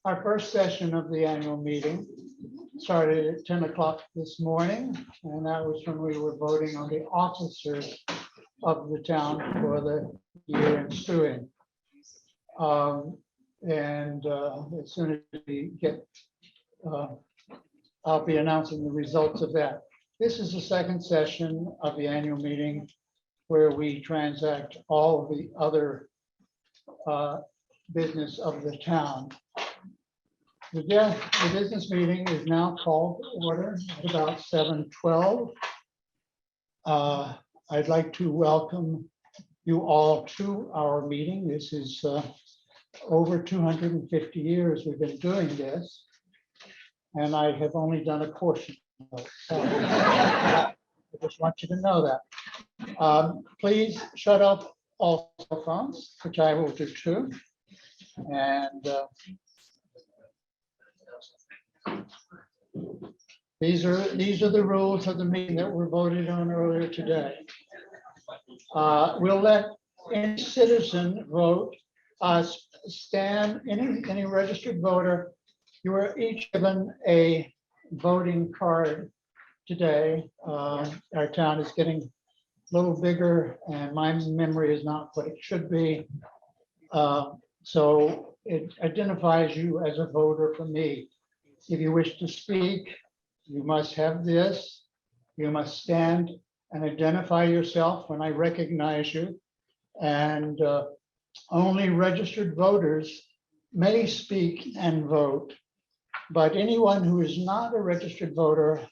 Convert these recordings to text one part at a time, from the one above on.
Our first session of the annual meeting started at 10 o'clock this morning, and that was when we were voting on the officers of the town for the year ensuing. As soon as we get, I'll be announcing the results of that. This is the second session of the annual meeting where we transact all of the other business of the town. The business meeting is now called to order at about 7:12. I'd like to welcome you all to our meeting. This is over 250 years we've been doing this, and I have only done a portion of it. So I just want you to know that. Please shut off all cell phones, which I will do too. And these are the rules of the meeting that were voted on earlier today. We'll let any citizen vote. Stand, any registered voter, you are each given a voting card today. Our town is getting a little bigger and my memory is not what it should be. So it identifies you as a voter for me. If you wish to speak, you must have this. You must stand and identify yourself when I recognize you. And only registered voters may speak and vote. But anyone who is not a registered voter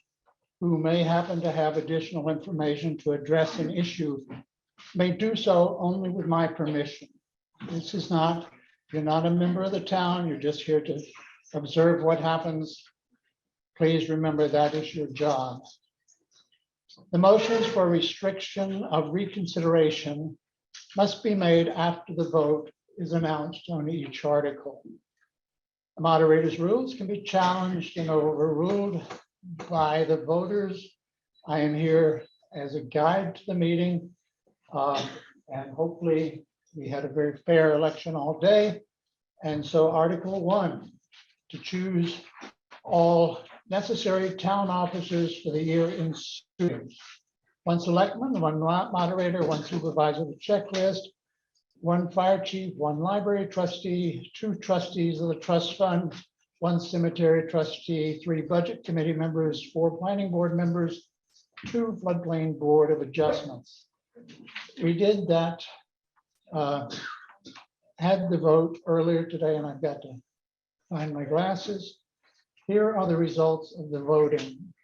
who may happen to have additional information to address an issue may do so only with my permission. This is not, you're not a member of the town, you're just here to observe what happens. Please remember that is your job. The motions for restriction of reconsideration must be made after the vote is announced on each article. The moderator's rules can be challenged and overruled by the voters. I am here as a guide to the meeting, and hopefully we had a very fair election all day. And so Article 1, to choose all necessary town officers for the year ensuing. 1 selectman, 1 moderator, 1 supervisor of the checklist, 1 fire chief, 1 library trustee, 2 trustees of the trust fund, 1 cemetery trustee, 3 budget committee members, 4 planning board members, 2 floodplain board of adjustments. We did that, had the vote earlier today, and I've got to find my glasses. Here are the results of the voting.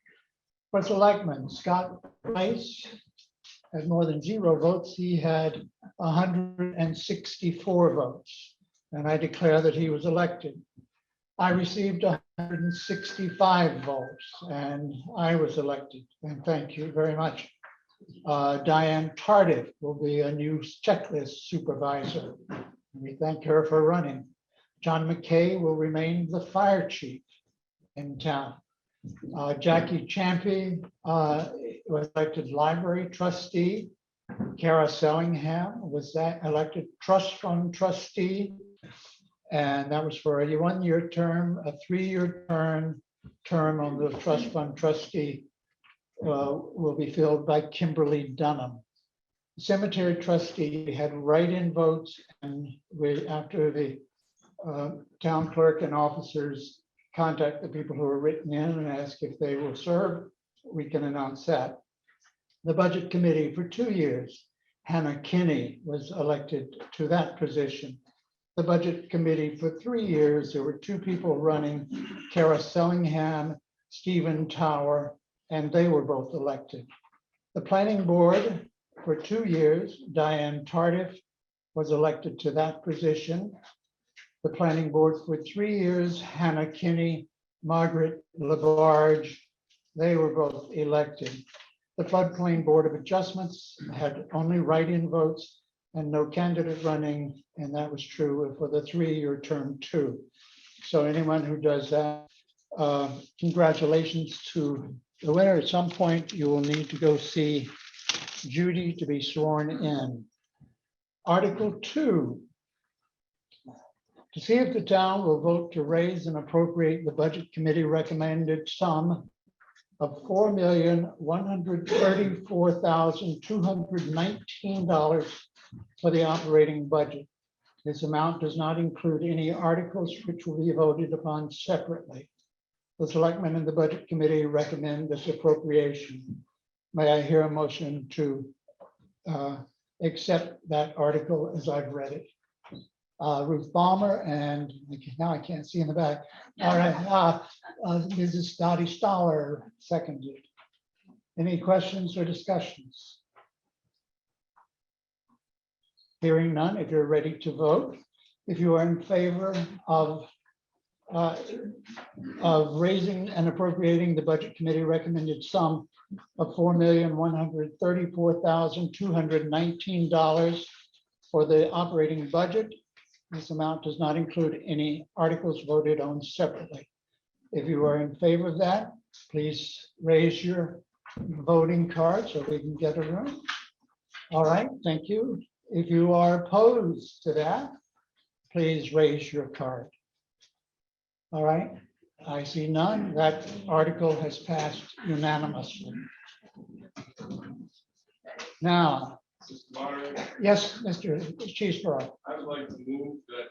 For selectman, Scott Price had more than 0 votes. He had 164 votes, and I declare that he was elected. I received 165 votes, and I was elected, and thank you very much. Diane Tardif will be a new checklist supervisor. We thank her for running. John McKay will remain the fire chief in town. Jackie Champy was elected library trustee. Kara Sellingham was elected trust fund trustee. And that was for a 1-year term. A 3-year term on the trust fund trustee will be filled by Kimberly Dunham. Cemetery trustee had write-in votes, and after the town clerk and officers contact the people who are written in and ask if they will serve, we can announce that. The budget committee for 2 years, Hannah Kinney was elected to that position. The budget committee for 3 years, there were 2 people running, Kara Sellingham, Stephen Tower, and they were both elected. The planning board for 2 years, Diane Tardif was elected to that position. The planning board for 3 years, Hannah Kinney, Margaret Labarge, they were both elected. The floodplain board of adjustments had only write-in votes and no candidate running, and that was true for the 3-year term too. So anyone who does that, congratulations to the winner. At some point, you will need to go see Judy to be sworn in. Article 2, To see if the town will vote to raise and appropriate the budget committee recommended sum of $4,134,219 for the operating budget. This amount does not include any articles which will be voted upon separately. The selectmen and the budget committee recommend this appropriation. May I hear a motion to accept that article as I've read it? Ruth Balmer, and now I can't see in the back. All right, Mrs. Dottie Stoller seconded. Any questions or discussions? Hearing none, if you're ready to vote, if you are in favor of raising and appropriating the budget committee recommended sum of $4,134,219 for the operating budget. This amount does not include any articles voted on separately. If you are in favor of that, please raise your voting card so we can get a room. All right, thank you. If you are opposed to that, please raise your card. All right, I see none. That article has passed unanimously. Now, yes, Mr. Cheeseborough. I would like to move that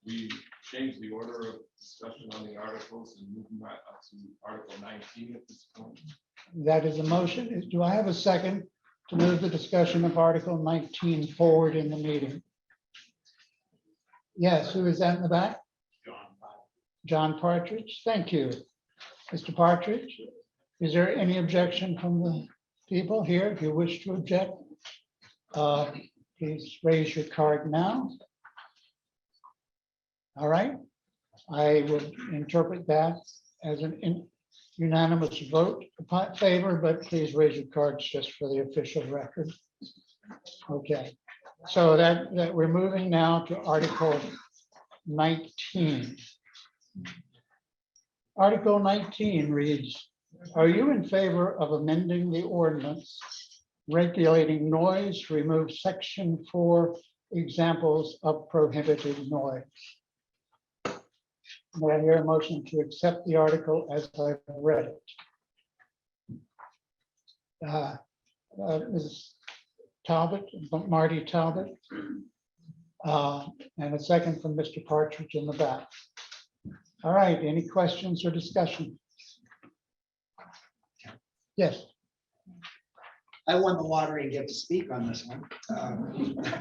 we change the order of discussion on the articles and move them right up to Article 19 at this point. That is a motion. Do I have a second to move the discussion of Article 19 forward in the meeting? Yes, who is that in the back? John Partridge. Thank you. Mr. Partridge, is there any objection from the people here? If you wish to object, please raise your card now. All right. I would interpret that as an unanimous vote in favor, but please raise your cards just for the official record. Okay. So that we're moving now to Article 19. Article 19 reads, are you in favor of amending the ordinance regulating noise to remove Section 4 examples of prohibited noise? May I hear a motion to accept the article as I've read it? Mrs. Talbot, Marty Talbot, and a second from Mr. Partridge in the back. All right, any questions or discussion? Yes. I won the lottery and get to speak on this one.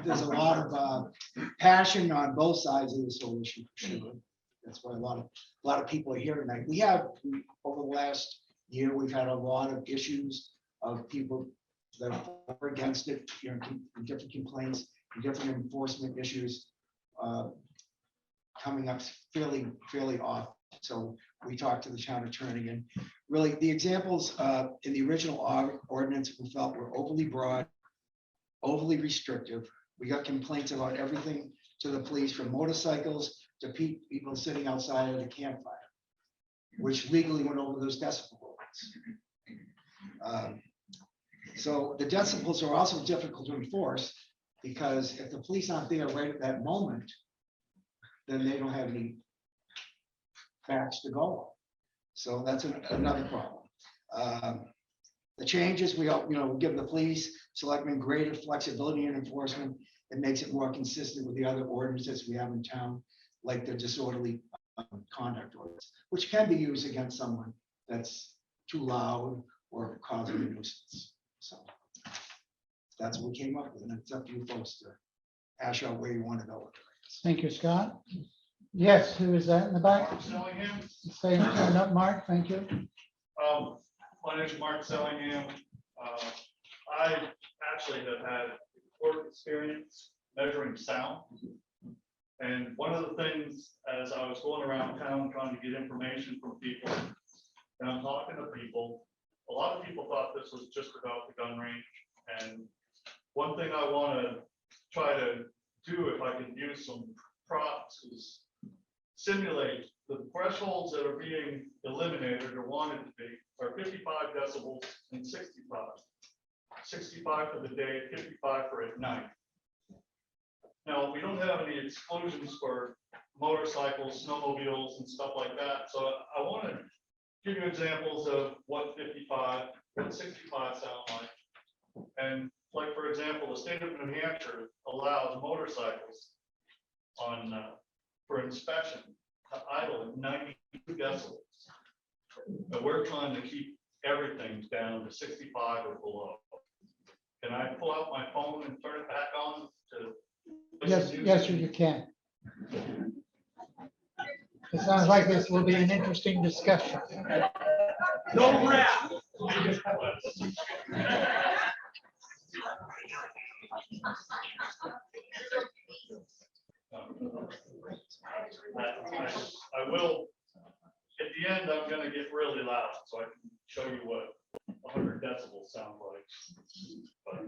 There's a lot of passion on both sides of this whole issue, for sure. That's why a lot of people are here tonight. We have, over the last year, we've had a lot of issues of people that are against it, you know, different complaints, different enforcement issues coming up fairly often. So we talked to the town attorney, and really the examples in the original ordinance we felt were overly broad, overly restrictive. We got complaints about everything to the police, from motorcycles to people sitting outside of the campfire, which legally went over those decibel limits. So the decibels are also difficult to enforce, because if the police aren't there right at that moment, then they don't have any facts to go on. So that's another problem. The changes we give the police, selectmen greater flexibility in enforcement. It makes it more consistent with the other ordinances we have in town, like the disorderly conduct ordinance, which can be used against someone that's too loud or causing a nuisance. So that's what we came up with, and it's up to you folks to hash out where you want to go with it. Thank you, Scott. Yes, who is that in the back? Mark Sellingham. Say stand up, Mark. Thank you. My name is Mark Sellingham. I actually have had work experience measuring sound. And one of the things, as I was going around town trying to get information from people, and I'm talking to people, a lot of people thought this was just about the gun range. And one thing I want to try to do, if I can use some props, is simulate the thresholds that are being eliminated or wanted to be are 55 decibels and 65. 65 for the day, 55 for at night. Now, we don't have any exclusions for motorcycles, snowmobiles and stuff like that. So I want to give you examples of what 55, what 65 sound like. And like, for example, the state of New Hampshire allows motorcycles on, for inspection to idle at 92 decibels. But we're trying to keep everything down to 65 or below. Can I pull out my phone and turn it back on to? Yes, sir, you can. It sounds like this will be an interesting discussion. No rap. I will, at the end, I'm gonna get really loud, so I can show you what 100 decibels sound like. But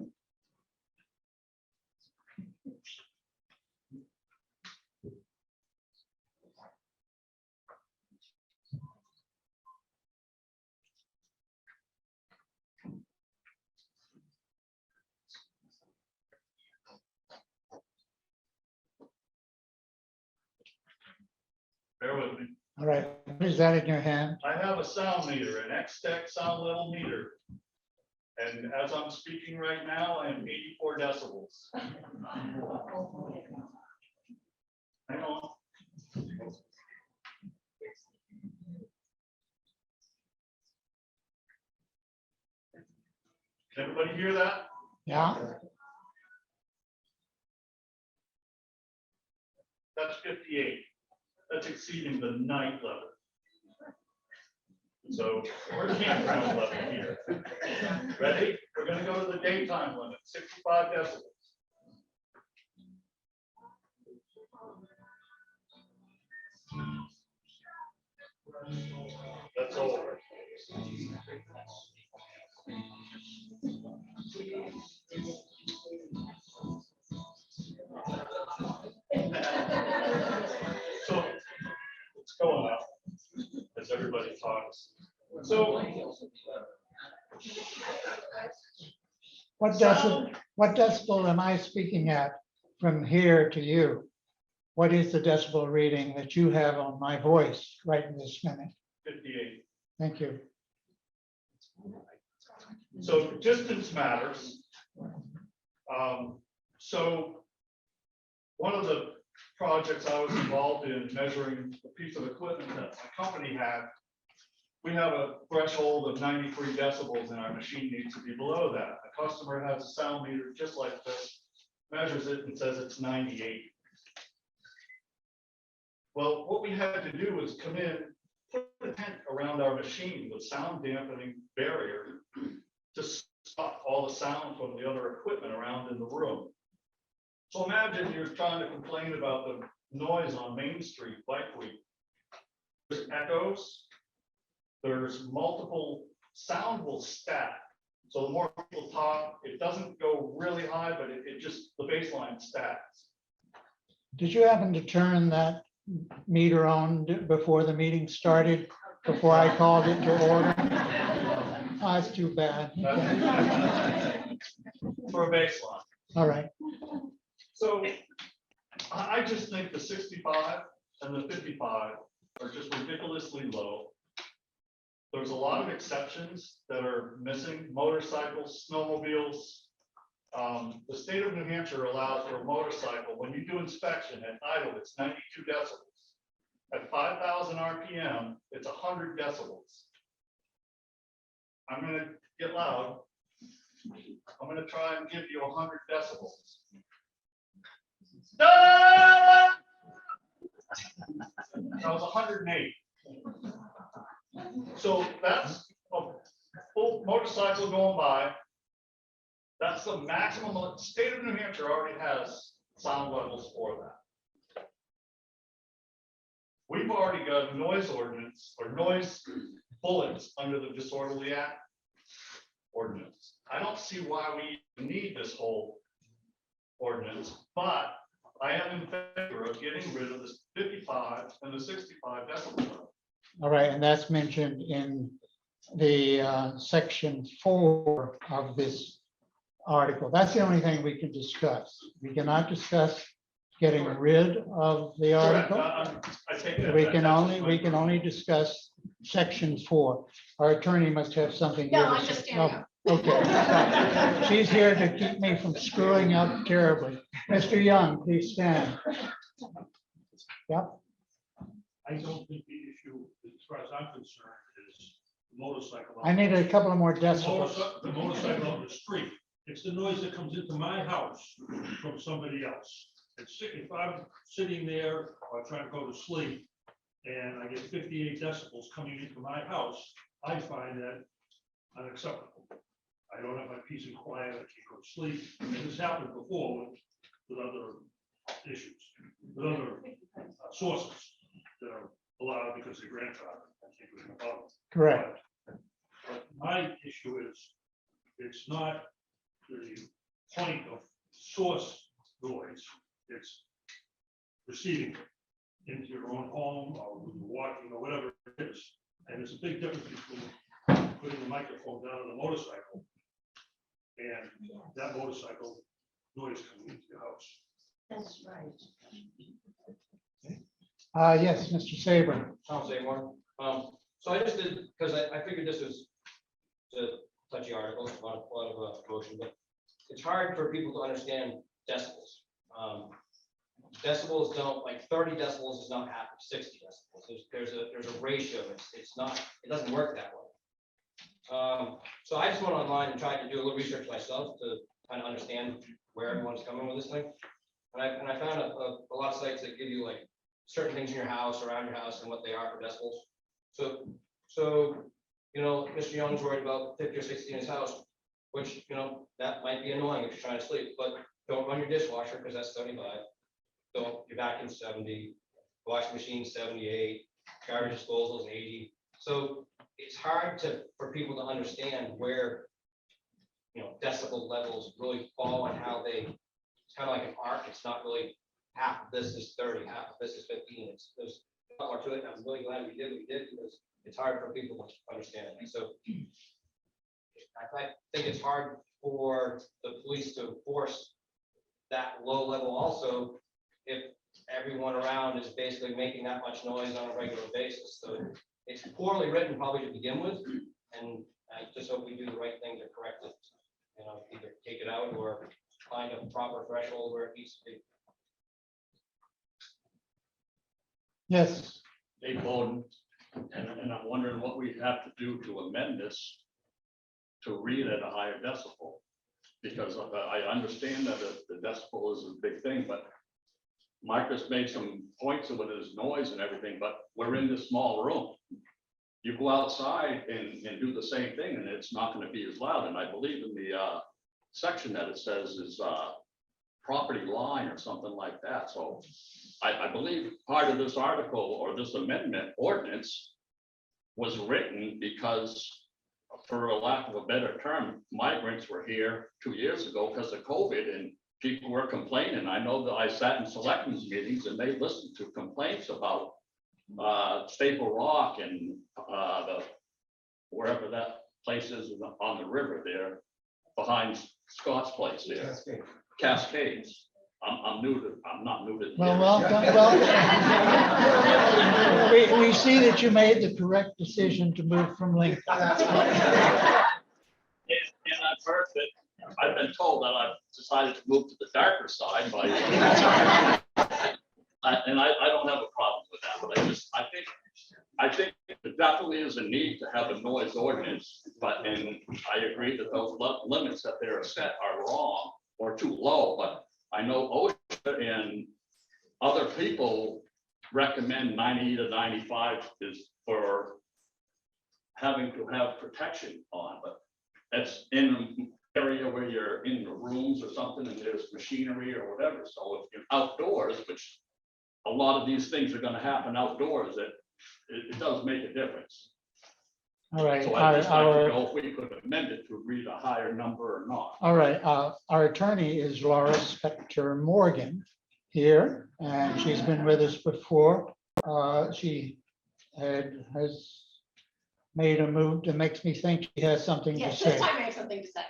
bear with me. All right, what is that in your hand? I have a sound meter, an X-Tech sound level meter. And as I'm speaking right now, I am 84 decibels. Hang on. Can everybody hear that? Yeah, That's 58. That's exceeding the night level. So we're campground level here. Ready? We're gonna go to the daytime limit, 65 decibels. That's over. So it's going up as everybody talks. So what decibel am I speaking at from here to you? What is the decibel reading that you have on my voice right in this minute? 58. Thank you. So distance matters. So one of the projects I was involved in measuring a piece of equipment that my company had, we have a threshold of 93 decibels and our machine needs to be below that. A customer has a sound meter just like this, measures it and says it's 98. Well, what we had to do was come in, put a tent around our machine with sound dampening barrier to stop all the sound from the other equipment around in the room. So imagine you're trying to complain about the noise on Main Street Bike Week. There's echoes, there's multiple, sound will stack. So the more people talk, it doesn't go really high, but it just, the baseline stacks. Did you happen to turn that meter on before the meeting started, before I called it to order? Oh, that's too bad. For a baseline. All right. So I just think the 65 and the 55 are just ridiculously low. There's a lot of exceptions that are missing: motorcycles, snowmobiles. The state of New Hampshire allows for a motorcycle, when you do inspection at idle, it's 92 decibels. At 5,000 RPM, it's 100 decibels. I'm gonna get loud. I'm gonna try and give you 100 decibels. That was 108. So that's a full motorcycle going by. That's the maximum. The state of New Hampshire already has sound levels for that. We've already got a noise ordinance or noise bullets under the Disorderly Act ordinance. I don't see why we need this whole ordinance, but I am in favor of getting rid of this 55 and the 65 decibel. All right, and that's mentioned in the section 4 of this article. That's the only thing we can discuss. We cannot discuss getting rid of the Correct. article. I take that. We that- can that's only, we can only discuss section 4. Our attorney must have something. No, here to I'm say. just standing up. Okay. She's here to keep me from screwing up terribly. Mr. Young, please stand. Yep. I don't think the issue, as far as I'm concerned, is the motorcycle. I need a couple of more The decibels. the motorcycle on the street. It's the noise that comes into my house from somebody else. If I'm sitting there or trying to go to sleep and I get 58 decibels coming into my house, I find that unacceptable. I don't have my peace and quiet, I can't go to sleep. And this happened before with other issues, with other sources that are allowed because they're grandfathered. I think we can above them. Correct. But my issue is, it's not the point of source noise, it's receiving it into your own home or when you're walking or whatever it is. And there's a big difference between putting the microphone down on a motorcycle and that motorcycle noise coming into your house. That's right. Yes, Mr. Saber. I'll say more. So I just did, because I figured this was a touchy article, a lot of emotion, but it's hard for people to understand decibels. Decibels don't, like 30 decibels is not half of 60 decibels. There's a ratio. It's not, it doesn't work that way. So I just went online and tried to do a little research myself to kind of understand where everyone's coming with this thing. And I found a lot of sites that give you like certain things in your house, around your house, and what they are for decibels. So you know, Mr. Young's worried about 50 or 60 in his house, which, you know, that might be annoying if you're trying to sleep, but don't run your dishwasher because that's 75. Don't, your vacuum 70, washing machine 78, garbage disposal is 80. So it's hard for people to understand where, you know, decibel levels really fall and how they, it's kind of like an arc. It's not really half of this is 30, half of this is 15. There's a lot more to it. I'm really glad we did what we did because it's hard for people to understand it. So I think it's hard for the police to enforce that low level also if everyone around is basically making that much noise on a regular basis. So it's poorly written probably to begin with, and I just hope we do the right thing to correct it. You know, either take it out or find a proper threshold where it needs to be. Yes. Dave Bowden, and I'm wondering what we have to do to amend this to read at a higher decibel. Because I understand that the decibel is a big thing, but Marcus made some points of it as noise and everything, but we're in this small room. You go outside and do the same thing and it's not going to be as loud. And I believe in the section that it says is property line or something like that. So I believe part of this article or this amendment ordinance was written because, for a lack of a better term, migrants were here 2 years ago because of COVID and people were complaining. I know that I sat in selectmen's meetings and they listened to complaints about Staple Rock and wherever that place is on the river there behind Scott's place there. Cascades. I'm not new to. Well, we see that you made the correct decision to move from Lincoln. And I've heard that, I've been told that I've decided to move to the darker side by. And I don't have a problem with that, but I think there definitely is a need to have a noise ordinance, but, and I agree that those limits that they are set are wrong or too low, but I know OSHA and other people recommend 90 to 95 is for having to have protection on, but that's in an area where you're in the rooms or something and there's machinery or whatever. So if you're outdoors, which a lot of these things are going to happen outdoors, that it does make a difference. All right. So I'd just like to know if we could amend it to read a higher number or not. All right, our attorney is Laura Spector Morgan here, and she's been with us before. She has made a move that makes me think she has something to Yes, say. this time I have something to say.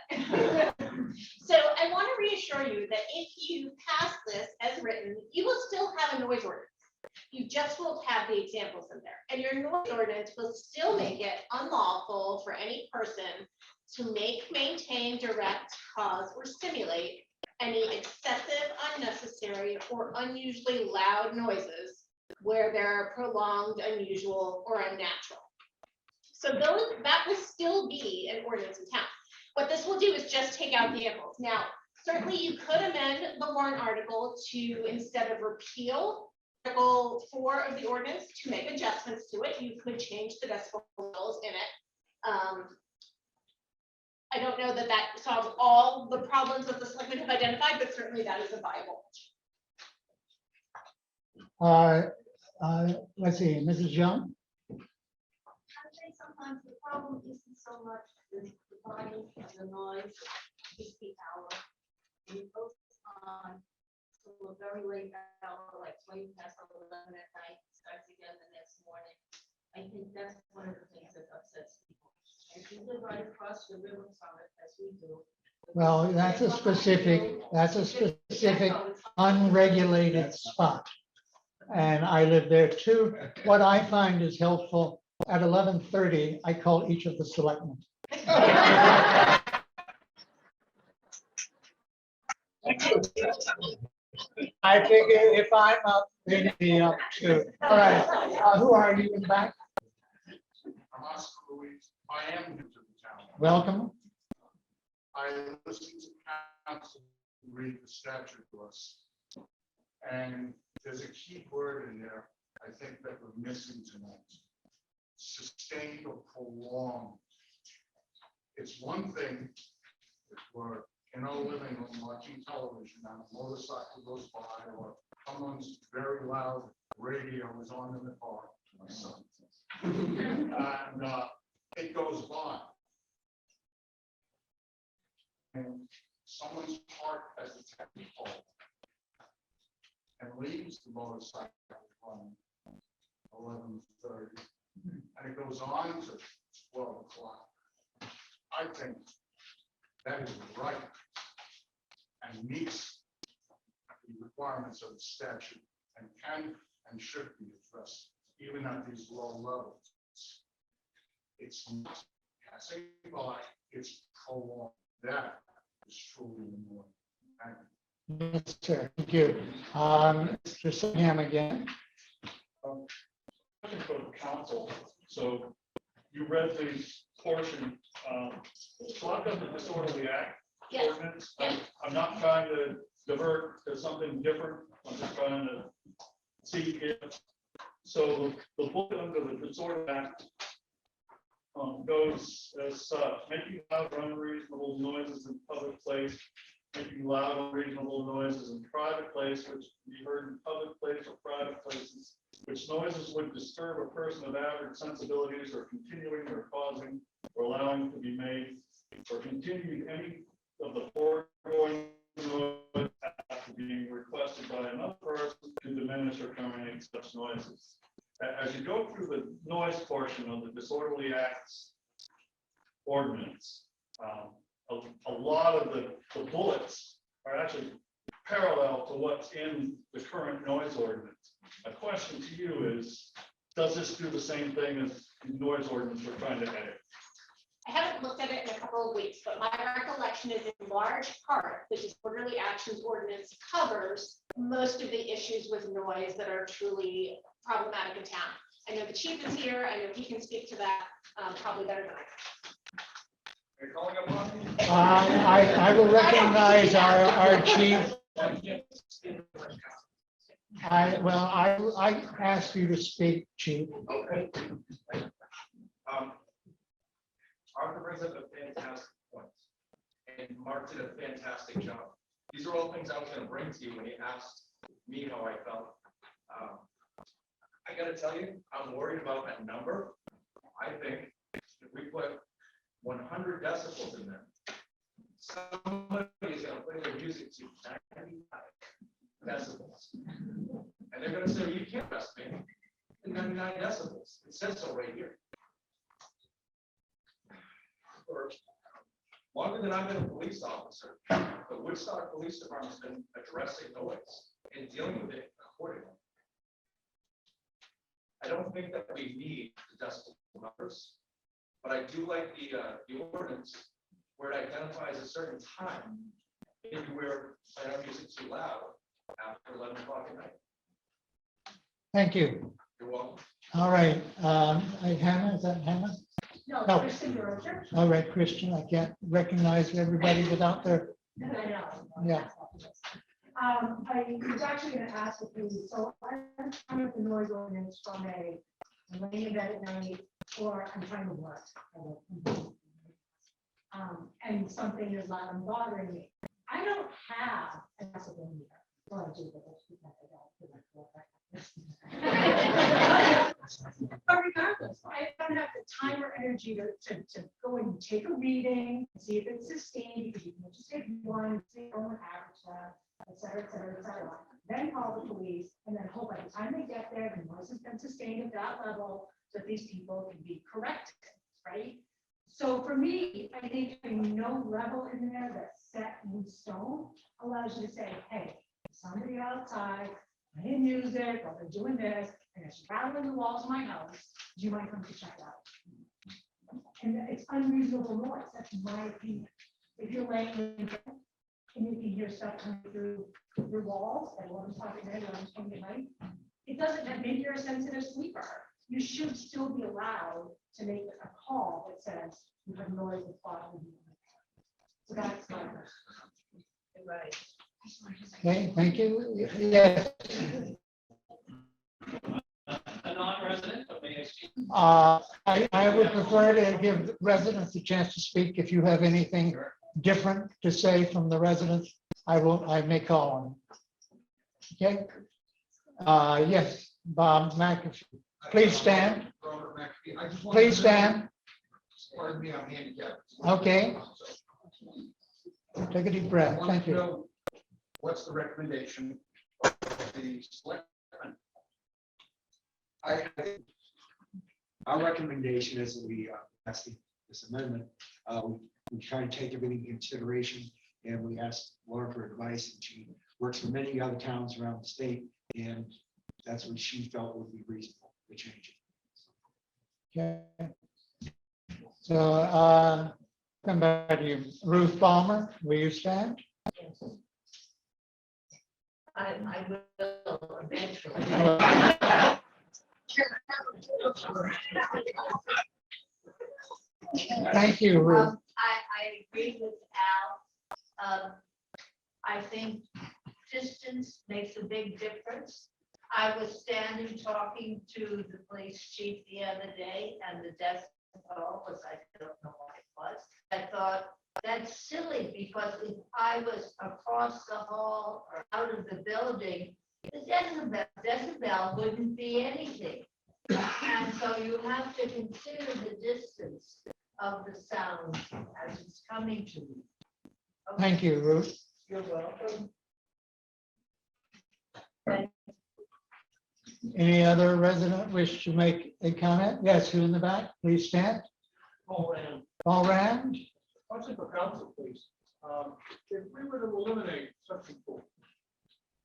So I want to reassure you that if you pass this as written, you will still have a noise ordinance. You just won't have the examples in there. And your noise ordinance will still make it unlawful for any person to make, maintain, direct, cause, or stimulate any excessive, unnecessary, or unusually loud noises where they're prolonged, unusual, or unnatural. So that will still be an ordinance in town. What this will do is just take out vehicles. Now, certainly you could amend the warrant article to, instead of repeal Article 4 of the ordinance, to make adjustments to it. You could change the decibel levels in it. I don't know that that solves all the problems that the selectmen have identified, but certainly that is a viable. Let's see, Mrs. Young? I think sometimes the problem isn't so much the volume and the noise, it's the hour. And it goes on till a very late hour, like 20 past 11 at night, starts again the next morning. I think that's one of the things that upsets people. And if you live right across the river from it, as we do. Well, that's a specific unregulated spot. And I live there too. What I find is helpful, at 11:30, I call each of the selectmen. I figure if I'm up, they'd be up too. All right, who are you in the back? I'm Oscar Ruiz. I am new to the town. Welcome. I listened to council read the statute to us. And there's a key word in there, I think, that we're missing tonight. Sustained or prolonged. It's one thing if we're in our living room watching television and a motorcycle goes by, or someone's very loud radio is on in the car. My son. And it goes by. And someone's parked at the technical and leaves the motorcycle from 11:30, and it goes on to 12 o'clock. I think that is right and meets the requirements of the statute and can and should be addressed, even at these low levels. It's not passing by, it's prolonged. That is truly important. Thank you. Yes, sir. Thank you. Mr. Singham again. Question for the council. So you read the portion, so I've got the disorderly act Yes. ordinance. I'm not trying to divert to something different. I'm just trying to see if, so the book under the disorderly act goes as making loud or unreasonable noises in public place, making loud unreasonable noises in private place, which can be heard in public place or private places, which noises would disturb a person of average sensibilities or continuing or causing or allowing to be made or continuing any of the foregoing noise after being requested by another person to diminish or terminate such noises. As you go through the noise portion of the disorderly acts ordinance, a lot of the bullets are actually parallel to what's in the current noise ordinance. A question to you is, does this do the same thing as the noise ordinance we're trying to edit? I haven't looked at it in a couple of weeks, but my recollection is in large part, the disorderly actions ordinance covers most of the issues with noise that are truly problematic in town. I know the chief is here. I know he can speak to that probably better than I can. You're calling upon me? I will recognize our chief. I ask you to speak, chief. Okay. Arthur brings up a fantastic point, and Mark did a fantastic job. These are all things I was going to bring to you when you asked me how I felt. I got to tell you, I'm worried about that number. I think if we put 100 decibels in there, somebody is going to play their music to 95 decibels, and they're going to say, "You can't arrest me at 99 decibels." It says so right here. Longer than I've been a police officer, the Woodstock Police Department's been addressing noise and dealing with it accordingly. I don't think that we need the decibel numbers, but I do like the ordinance where it identifies a certain time, maybe where I don't use it too loud after 11 o'clock at night. Thank you. You're welcome. All right, Hannah, is that Hannah? No, No. Kristen Georgia. All right, Christian, I can't recognize everybody without their, I know. Yeah. I was actually gonna ask if you, so I'm with the noise ordinance from a, I'm laying in bed at night, or I'm trying to work. And something is loud and bothering me. I don't have a decibel meter. Well, I do, but that's because I don't, because I feel But regardless, I don't have the time or energy to go and take a reading, and see if it's sustained, because you can just take one, see on average, et cetera, et cetera, et cetera. Then call the police, and then hope by the time they get there, the noise has been sustained at that level, so that these people can be corrected, right? So for me, I think having no level in there that's set in stone allows you to say, hey, somebody outside, playing music, or they're doing this, and it's rattling the walls of my house, do you mind coming to check it out? And it's unreasonable noise, that's my opinion. If you're laying in bed and you can hear stuff coming through your walls at 11 o'clock at night, 11 at night, it doesn't, that maybe you're a sensitive sleeper. You should still be allowed to make a call that says you have noise that's bothering you. So that's my question. Right. okay, thank you. Yes, A non-resident, but may I speak? I would prefer to give residents a chance to speak. If you have anything different to say from the residents, I may call on. Okay? Yes, Bob McAfee. Please stand. Robert McAfee. I just wanted Please to- stand. Pardon me, I'm handicapped. Okay. Take a deep I breath. want Thank to you. know what's the recommendation of the selectmen? Our recommendation is that we pass this amendment. We try and take everything into consideration, and we asked Laura for advice, and she works for many other towns around the state, and that's what she felt would be reasonable to change it. Okay. So, come back to you. Ruth Palmer, will you stand? I will eventually. Thank you, Ruth. I agree with Al. I think distance makes a big difference. I was standing talking to the police chief the other day, and the decibel was, I don't know what it was. I thought, that's silly, because if I was across the hall or out of the building, the decibel wouldn't be anything. And so you have to consider the distance of the sound as it's coming to you. Okay, Thank you, Ruth. you're welcome. Any other resident wish to make a comment? Yes, who in the back? Please stand. Paul Rand. Question for council, please. If we were to eliminate section 4,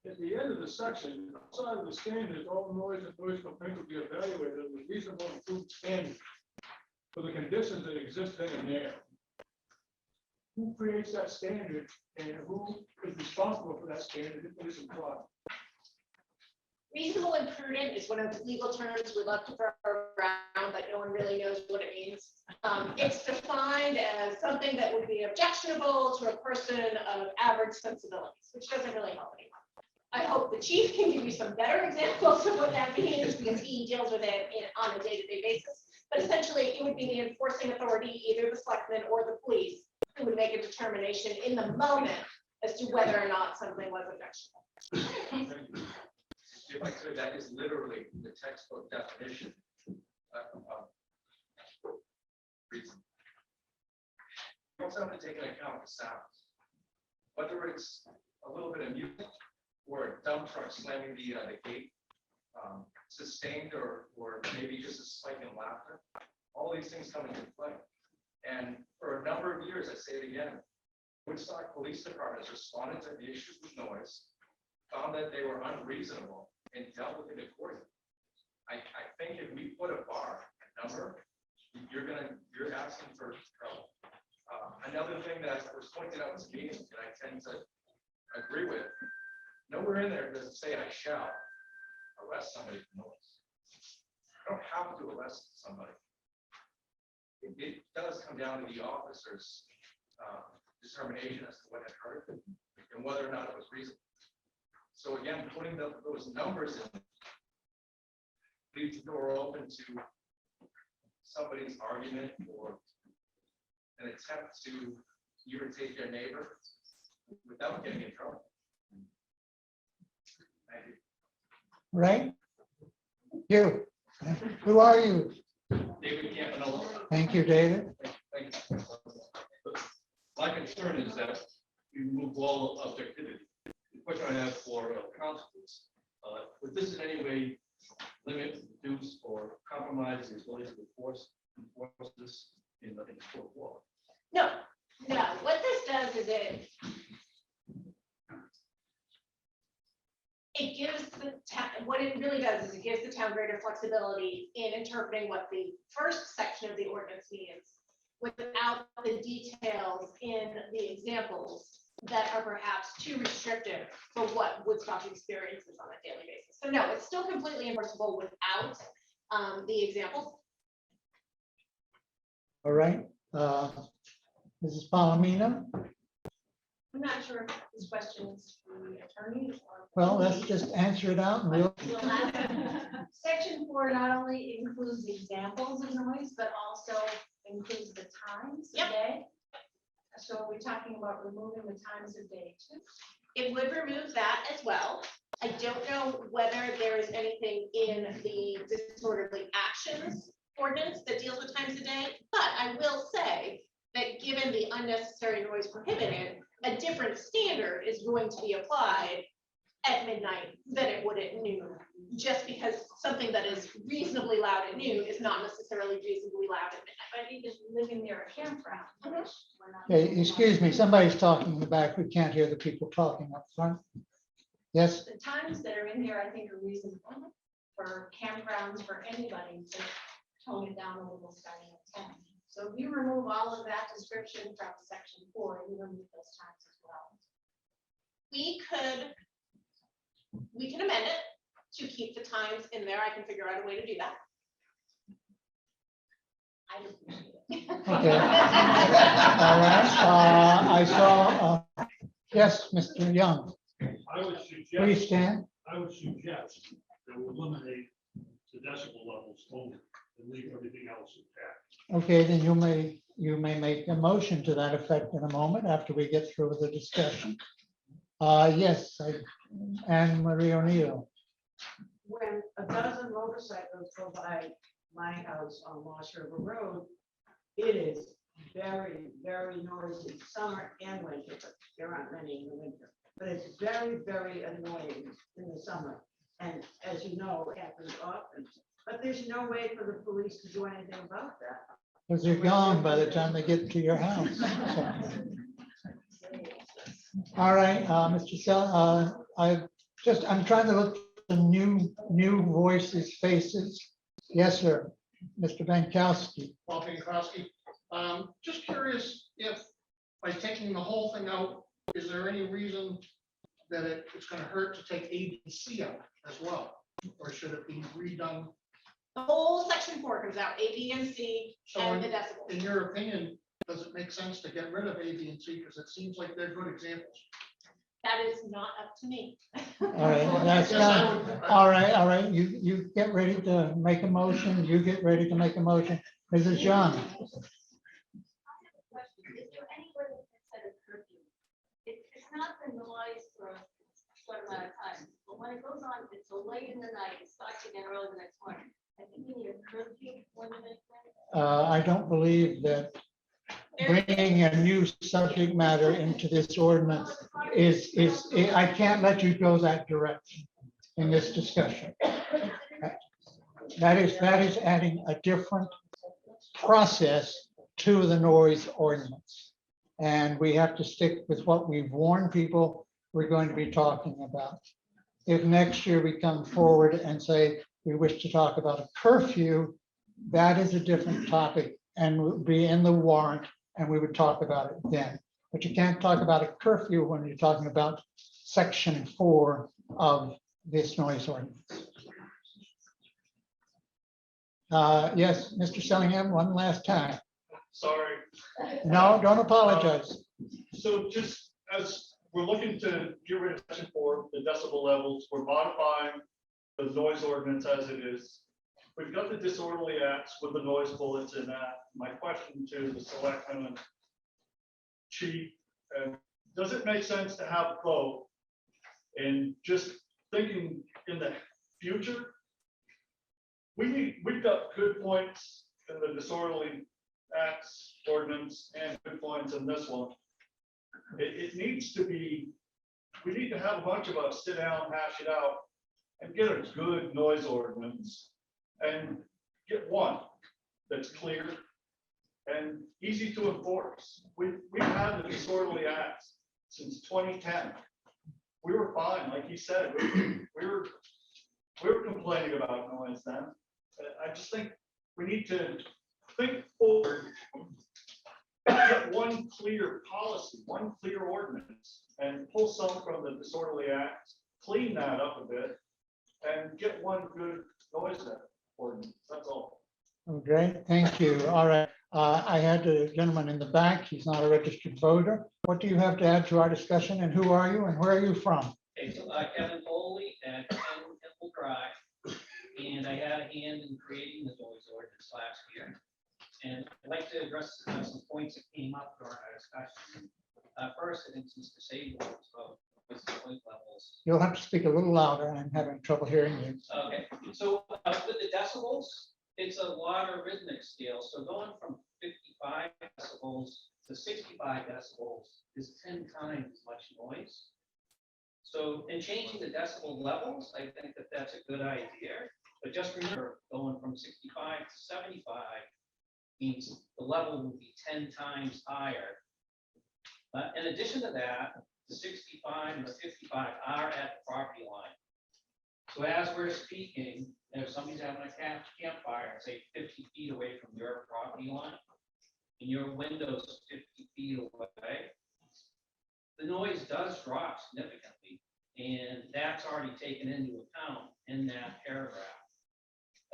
at the end of the section, outside of the standard, all noise and noise complaints will be evaluated with reasonable improved standard for the conditions that exist then and there. Who creates that standard, and who is responsible for that standard if it is implied? Reasonable and prudent is one of the legal terms we love to throw around, but no one really knows what it means. It's defined as something that would be objectionable to a person of average sensibilities, which doesn't really help anyone. I hope the chief can give you some better examples of what that means, because he deals with it on a day-to-day basis. But essentially, it would be the enforcing authority, either the selectmen or the police, who would make a determination in the moment as to whether or not something was objectionable. If I could, that is literally the textbook definition of reason. You also have to take into account the sounds. Whether it's a little bit of music or a dump truck slamming the gate, sustained or maybe just a spike in laughter, all these things come into play. And for a number of years, years, I say it again, Woodstock Police Department has responded to the issues with noise, found that they were unreasonable and dealt with it accordingly. I think if we put a bar, a number, you're asking for trouble. Another thing that was pointed out to me, and I tend to agree with, nowhere in there does it say I shall arrest somebody for noise. I don't have to arrest somebody. It does come down to the officer's determination as to what had occurred and whether or not it was reasonable. So again, putting those numbers in leaves the door open to somebody's argument or an attempt to irritate their neighbor without getting in trouble. Thank you. Right? You, who are you? David Campanella. Thank you, David. Thank you. My concern is that we remove all objectivity. The question I have for constables, would this in any way limit, reduce, or compromise the ability to enforce this in the court of law? No, what this does is it gives the town, what it really does is it gives the town greater flexibility in interpreting what the first section of the ordinance means without the details in the examples that are perhaps too restrictive for what Woodstock experiences on a daily basis. So no, it's still completely enforceable without the examples. All right. Mrs. Palomino? I'm not sure if this question is for the attorney or. Well, let's just answer it out and we'll. Section 4 not only includes the examples of noise, but also includes the times of Yep. day. So we're talking about removing the times of day too. It would remove that as well. I don't know whether there is anything in the disorderly actions ordinance that deals with times of day, but I will say that given the unnecessary noise prohibited, a different standard is going to be applied at midnight than it would at noon, just because something that is reasonably loud at noon is not necessarily reasonably loud at midnight. But he is living near a campground. which we're not- Hey, excuse me, somebody's talking in the back. We can't hear the people talking up front. Yes, The times that are in here, I think, are reasonable for campgrounds, for anybody to tone it down a little starting at 10. So if you remove all of that description from section 4, you remove those times as well. We can amend it to keep the times in there. I can figure out a way to do that. I appreciate it. okay. All right, I saw, yes, Mr. Young, I would please suggest, stand. that we eliminate the decibel levels only and leave everything else intact. Okay, then you may make a motion to that effect in a moment after we get through with the discussion. Yes, Anne Marie O'Neill. When a dozen motorcycles go by my house on Lost River Road, it is very, very noisy, summer and winter, but there aren't many in the winter. But it's very, very annoying in the summer. And as you know, it happens often, but there's no way for the police to do anything about that. Because they're gone by the time they get to your house. So. All right, Mr. Sell, I'm trying to look for new voices, faces. Yes, sir. Mr. Bankowski. Bob Pinkowski. Just curious if by taking the whole thing out, is there any reason that it's going to hurt to take A, B, C out as well? Or should it be redone? The whole section 4 comes out, A, B, and C, So and in the decibels. in your opinion, does it make sense to get rid of A, B, and C? Because it seems like they're good examples. That is not up to me. All right, that's Yes, I not, would- all right. You get ready to make a motion. You get ready to make a motion. Mrs. John. Question, is there any way we can set a curfew? It's not the noise for a short amount of time, but when it goes on, it's so late in the night, it starts again early the next morning. I think we need a curfew for the next day. I don't believe that bringing a new subject matter into this ordinance is, I can't let you go that direction in this discussion. That is adding a different process to the noise ordinance. And we have to stick with what we've warned people we're going to be talking about. If next year we come forward and say we wish to talk about a curfew, that is a different topic and will be in the warrant, and we would talk about it then. But you can't talk about a curfew when you're talking about section 4 of this noise ordinance. Yes, Mr. Sellingham, one last time. Sorry. No, don't apologize. So just as we're looking to get rid of section 4, the decibel levels, we're modifying the noise ordinance as it is. We've got the disorderly acts with the noise bullets in that. My question to the selectmen and chief, does it make sense to have both? And just thinking in the future, we've got good points in the disorderly acts ordinance and good points in this one. It needs to be, we need to have a bunch of us sit down, hash it out, and get a good noise ordinance and get one that's clear and easy to enforce. We've had the disorderly acts since 2010. We were fine, like he said, we were complaining about noise then. I just think we need to think forward, get one clear policy, one clear ordinance, and pull some from the disorderly acts, clean that up a bit, and get one good noise ordinance. That's all. Okay, thank you. All right. I had a gentleman in the back. He's not a registered voter. What do you have to add to our discussion, and who are you and where are you from? Okay, so Kevin Foley at 10 Temple Drive, and I had a hand in creating the noise ordinance last year. And I'd like to address some points that came up during our discussion. First, I think since disabled, so what's the noise levels? You'll have to speak a little louder. I'm having trouble hearing you. Okay, so with the decibels, it's a logarithmic scale. So going from 55 decibels to 65 decibels is 10 times as much noise. So in changing the decibel levels, I think that that's a good idea. But just remember, going from 65 to 75 means the level will be 10 times higher. In addition to that, the 65 and the 55 are at the property line. So as we're speaking, if somebody's having a campfire, say 50 feet away from your property line, and your window's 50 feet away, the noise does drop significantly, and that's already taken into account in that paragraph.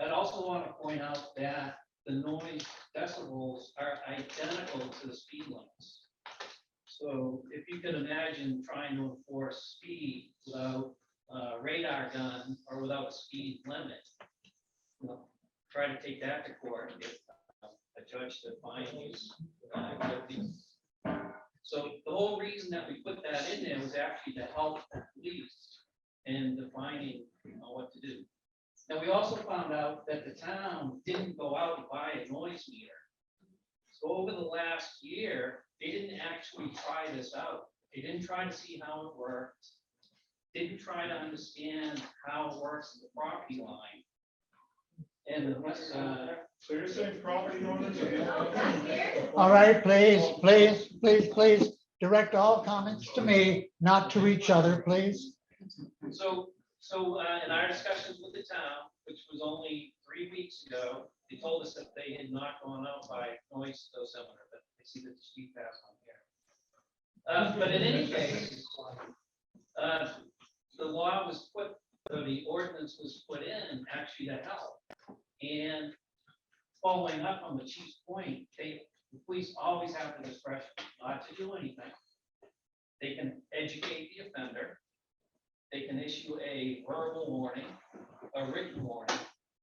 I'd also want to point out that the noise decibels are identical to the speed limits. So if you could imagine trying to enforce speed without a radar gun or without a speed limit, try to take that to court and get a judge to fine you guilty. So the whole reason that we put that in there was actually to help the police in defining what to do. Now, we also found out that the town didn't go out and buy a noise meter. So over the last year, they didn't actually try this out. They didn't try to see how it worked. Didn't try to understand how it works at the property line. And unless, So you're saying property owners All right, please direct all comments to me, not to each other, please. So in our discussions with the town, which was only 3 weeks ago, they told us that they had not gone out by noise dosimeter, but I see that the street pass on here. But in any case, the law was put, or the ordinance was put in actually to help. And following up on the chief's point, the police always have the discretion not to do anything. They can educate the offender. They can issue a verbal warning, a written warning,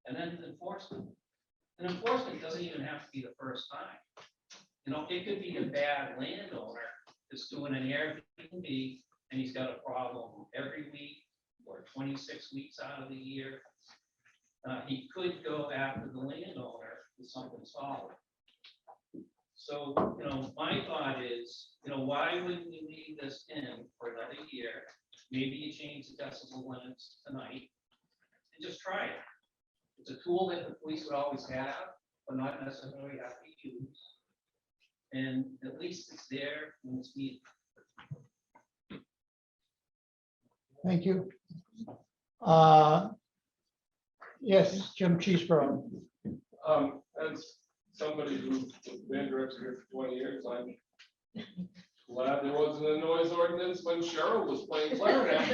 and then enforcement. And enforcement doesn't even have to be the first time. It could be a bad landowner that's doing an Airbnb and he's got a problem every week or 26 weeks out of the year. He could go after the landowner with something solid. So, my thought is, why wouldn't we leave this in for another year? Maybe you change the decibel limits tonight and just try it. It's a tool that the police would always have, but not necessarily have to use. and at least it's there when it's needed. Thank you. Yes, Jim Cheeseborough. As somebody who's been director here for 20 years, I'm glad there wasn't a noise ordinance when Cheryl was playing clarinet.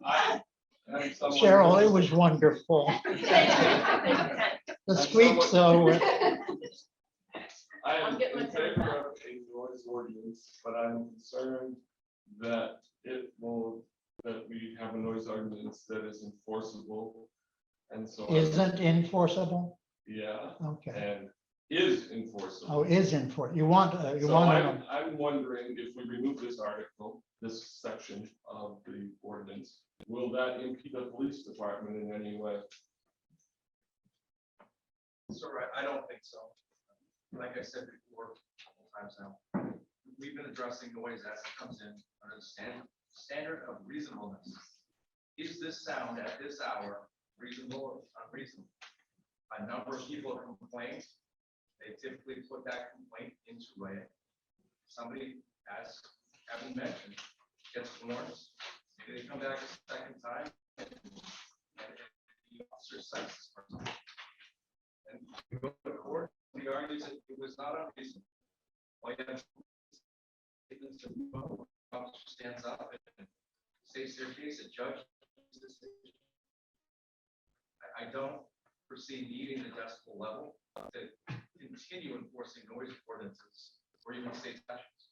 I am someone Cheryl, who- it was wonderful. The squeak, so. I am I'm getting in my phone favor back. of a noise ordinance, but I'm concerned that that we have a noise ordinance that is enforceable. And so, Isn't enforceable? yeah, Okay. and is enforceable. Oh, is enforceable. You want, you So want, I'm wondering if we remove this article, this section of the ordinance, will that impede the police department in any way? So, right, I don't think so. Like I said before, a couple times now, we've been addressing noise as it comes in under the standard of reasonableness. Is this sound at this hour reasonable or unreasonable? A number of people have complained. They typically put that complaint into somebody, as Kevin mentioned, gets warned. Maybe they come back a second time and the officer cites this person. And you go to court, he argues that it was not unreasonable. Why can't officer stands up and states their case, a judge makes this decision. I don't foresee needing the decibel level to continue enforcing noise ordinances or even state statutes.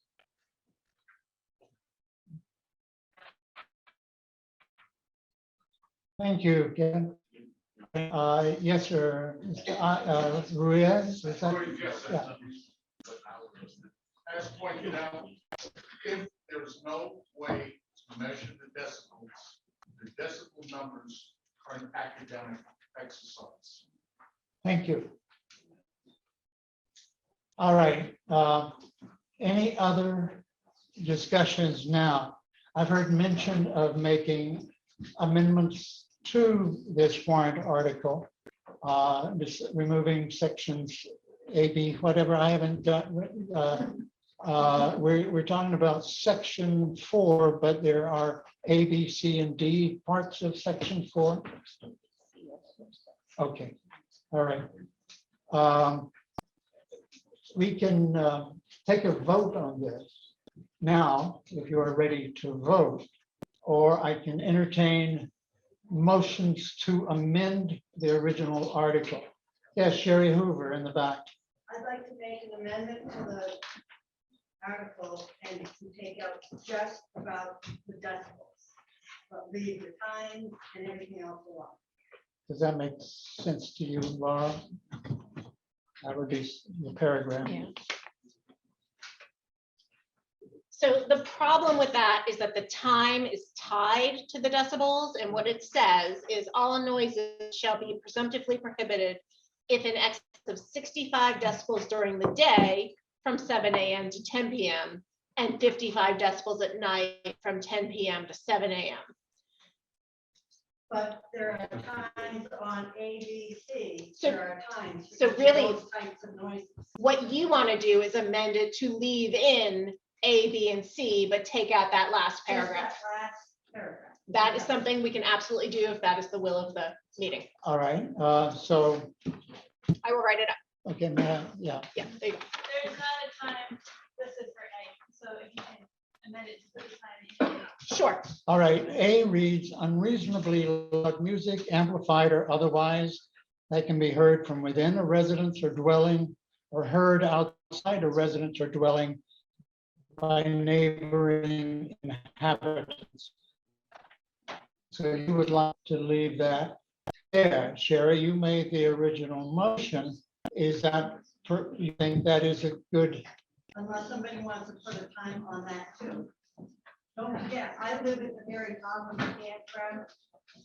thank you, Kevin. Yes, sir. Ruiz, is that? Yeah. As pointed out, if there's no way to measure the decibel numbers are an academic exercise. Thank you. All right. Any other discussions now? I've heard mention of making amendments to this warrant article, removing sections A, B, whatever. I haven't got. We're talking about section 4, but there are A, B, C, and D parts of section 4. Okay. All right. We can take a vote on this now, if you are ready to vote, or I can entertain motions to amend the original article. Yes, Sherry Hoover in the back. I'd like to make an amendment to the article and to take out just about the decibels, but leave the time and everything else alone. Does that make sense to you, Laura? That would be the paragraph. Yeah. So the problem with that is that the time is tied to the decibels, and what it says is all noises shall be presumptively prohibited if in excess of 65 decibels during the day from 7 a.m. to 10 p.m. and 55 decibels at night from 10 p.m. to 7 a.m. But there are times on A, B, C, So- there are times. so for really- those types of noises. What you want to do is amend it to leave in A, B, and C, but take out that last Just that paragraph. last paragraph. That is something we can absolutely do if that is the will of the meeting. All right, so, I will write it up. okay, Matt, yeah, Yeah, there you go. There's not a time listed for A, so if you can amend it to put the time in. Sure. all right. A reads unreasonably loud music, amplified or otherwise, that can be heard from within a residence or dwelling or heard outside a residence or dwelling by neighboring inhabitants. So you would like to leave that there. Sherry, you made the original motion. Is that, you think that is a good, Unless somebody wants to put a time on that too. Don't forget, I live at the very top of the campground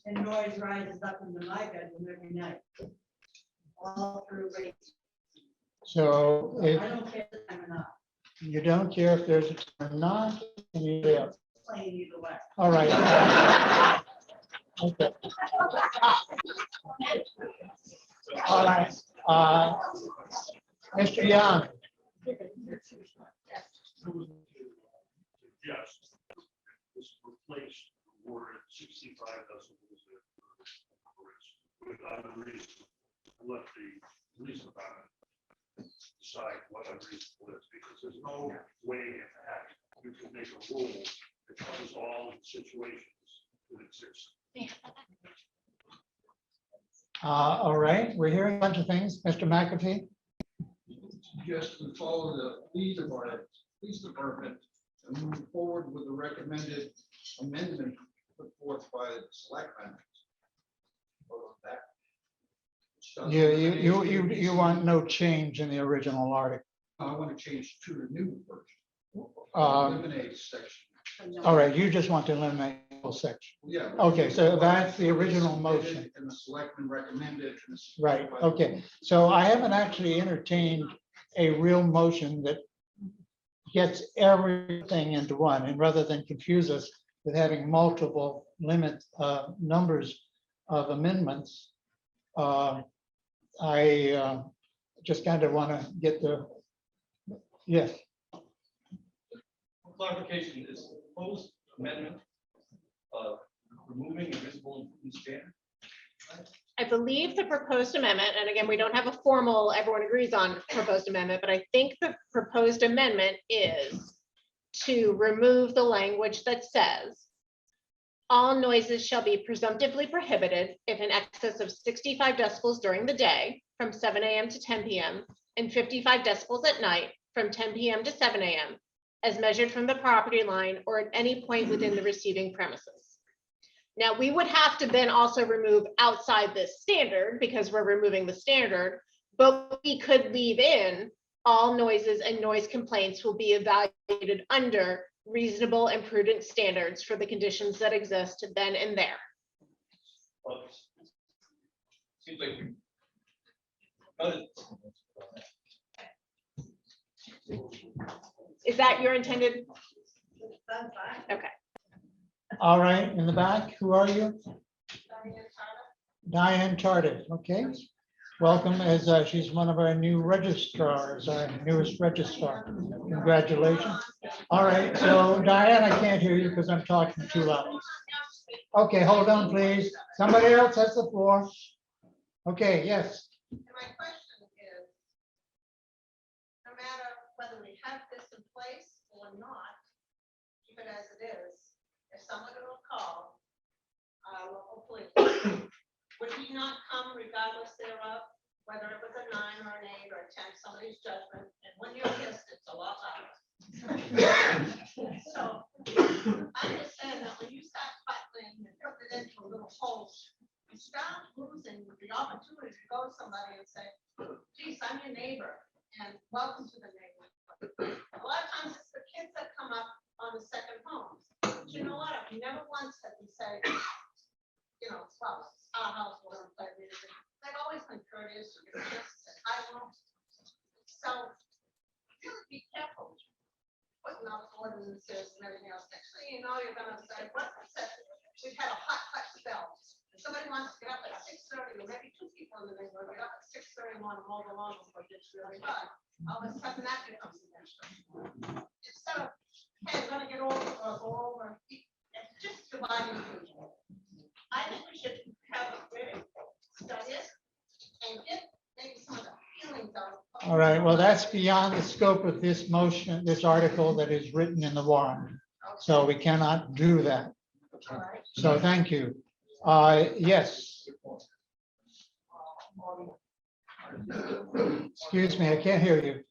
and noise rises up into my bedroom every night. All through rates. so I if don't care if I'm not you don't care if there's a time or not, and you do. playing either way. All right. Okay. All right, Mr. Young, Yes. This replace the word 65 decibels with unreasonable. Let the police department decide what unreasonable is, because there's no way in heck you can make a rule that covers all situations that exist. all right, we're hearing a bunch of things. Mr. McAfee? Suggest we follow the police department and move forward with the recommended amendment put forth by the selectmen. Vote on that. Which does You want no change in the original article. I want to change to the new version. Um, Eliminate section. All right, you just want to eliminate the whole section. Yeah. Okay, so that's the original motion. And the selectmen recommended. and it's- Right, okay. So I haven't actually entertained a real motion that gets everything into one, and rather than confuse us with having multiple numbers of amendments, I just kind of want to get the, yes, Clarification is proposed amendment of removing invisible and standard. I believe the proposed amendment, and again, we don't have a formal, everyone agrees on proposed amendment, but I think the proposed amendment is to remove the language that says all noises shall be presumptively prohibited if in excess of 65 decibels during the day from 7 a.m. to 10 p.m. and 55 decibels at night from 10 p.m. to 7 a.m. as measured from the property line or at any point within the receiving premises. Now, we would have to then also remove outside this standard because we're removing the standard, but we could leave in all noises and noise complaints will be evaluated under reasonable and prudent standards for the conditions that exist then and there. Well, seems like we. Noted. Is that your intended? Okay. all right, in the back, who are you? Diane Tardif, okay. Welcome, as she's one of our new registrars, our newest registrar. Congratulations. All right, so Diane, I can't hear you because I'm talking too loud. Okay, hold on, please. Somebody else has the floor. Okay, yes. My question is, no matter whether we have this in place or not, keep it as it is, if someone will call, local police, would he not come regardless thereof, whether it was a 9 or an 8 or a 10, somebody's judgment, and when you're pissed, it's a lot louder. So, I'm just saying that when you start butling and put it into a little hole, you start losing the opportunity to go to somebody and say, geez, I'm your neighbor, and welcome to the neighborhood. A lot of times it's the kids that come up on the second home. But you know what? I've never once had to say, you know, well, it's our house, we're gonna play music. They've always been courteous, you know, said hi to them. So, really be careful putting out ordinances and everything else. Next thing you know, you're gonna say, what is it? We've had a hot spell. If somebody wants to get up at 6:30, or maybe 2 people in the neighborhood get up at 6:30 and want to mow the lawn before it gets really hot. All of a sudden that becomes an issue. Instead of, hey, we're gonna get over or go over, it's just dividing people. I think we should have a very study it and get maybe some of the feelings out. All right, well, that's beyond the scope of this motion, this article that is written in the warrant. So we cannot do that. All right. So thank you. Yes. Excuse me, I can't hear you.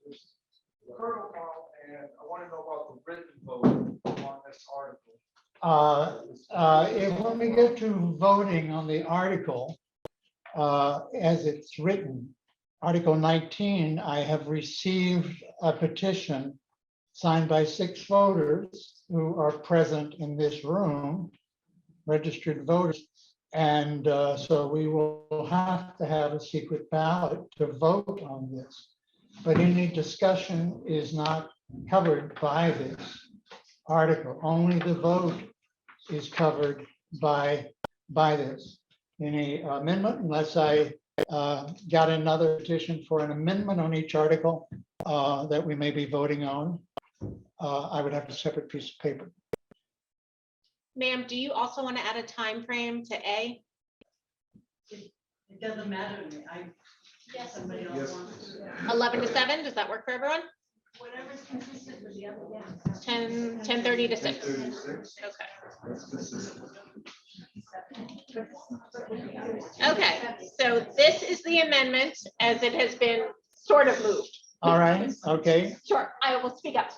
Protocol, and I want to know about the written vote on this article. When we get to voting on the article, as it's written, Article 19, I have received a petition signed by 6 voters who are present in this room, registered voters. And so we will have to have a secret ballot to vote on this. But any discussion is not covered by this article. Only the vote is covered by by this. Any amendment, unless I got another petition for an amendment on each article that we may be voting on, I would have a separate piece of paper. Ma'am, do you also want to add a time frame to A? It doesn't matter to me. Somebody else Yes. wants to. 11 to 7, does that work for everyone? Whatever's consistent with the other, yeah. 10:30 to 6. 10:36. Okay. That's consistent. Okay, so this is the amendment as it has been sort of moved. All right, okay, Sure, I will speak up.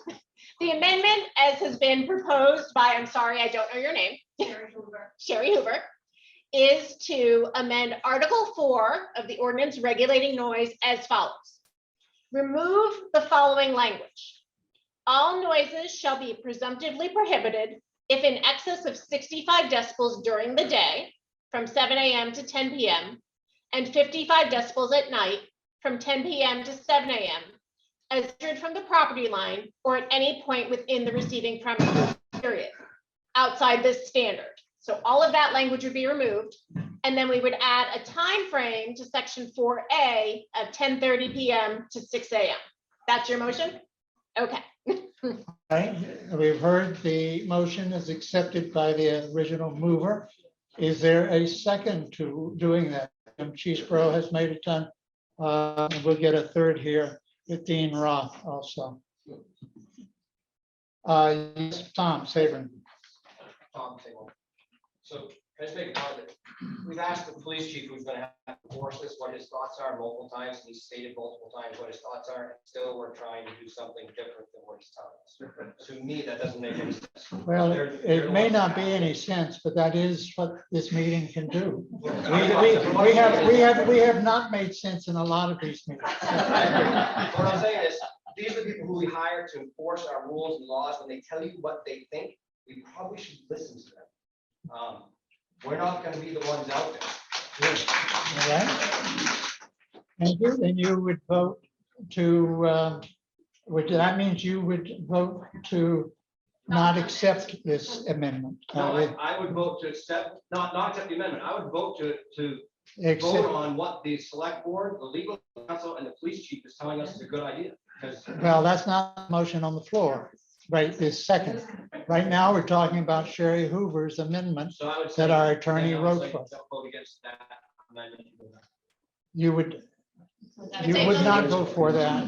The amendment as has been proposed by, I'm sorry, I don't know your name, Sherry Hoover. Sherry Hoover, is to amend Article 4 of the ordinance regulating noise as follows. Remove the following language. All noises shall be presumptively prohibited if in excess of 65 decibels during the day from 7 a.m. to 10 p.m. and 55 decibels at night from 10 p.m. to 7 a.m. as measured from the property line or at any point within the receiving premises, period, outside this standard. So all of that language would be removed. And then we would add a time frame to section 4A of 10:30 p.m. to 6 a.m. That's your motion? Okay. right, we've heard the motion is accepted by the original mover. Is there a second to doing that? Cheesebro has made it done. And we'll get a third here with Dean Roth also. Yes, Tom Saban. Tom Tingle. So let's make a comment. We've asked the police chief who's gonna have to enforce this, what his thoughts are multiple times, and he's stated multiple times what his thoughts are, and still we're trying to do something different than what he's telling us. To me, that doesn't make any sense. Well, They're it the may ones not that be have- any sense, but that is what this meeting can do. We What have not made sense in a lot of these meetings. I'm saying is, these are the people who we hire to enforce our rules and laws. When they tell you what they think, we probably should listen to them. We're not gonna be the ones out there. All right. Thank you. Then you would vote to, that means you would vote to not accept this amendment. No, I would vote to accept, not accept the amendment. I would vote to vote Accept, on what the select board, the legal counsel, and the police chief is telling us is a good idea. Because well, that's not a motion on the floor, right, this second. Right now, we're talking about Sherry Hoover's amendment so I would say. that our attorney then I would wrote say for. don't vote against that amendment. You would not vote for that.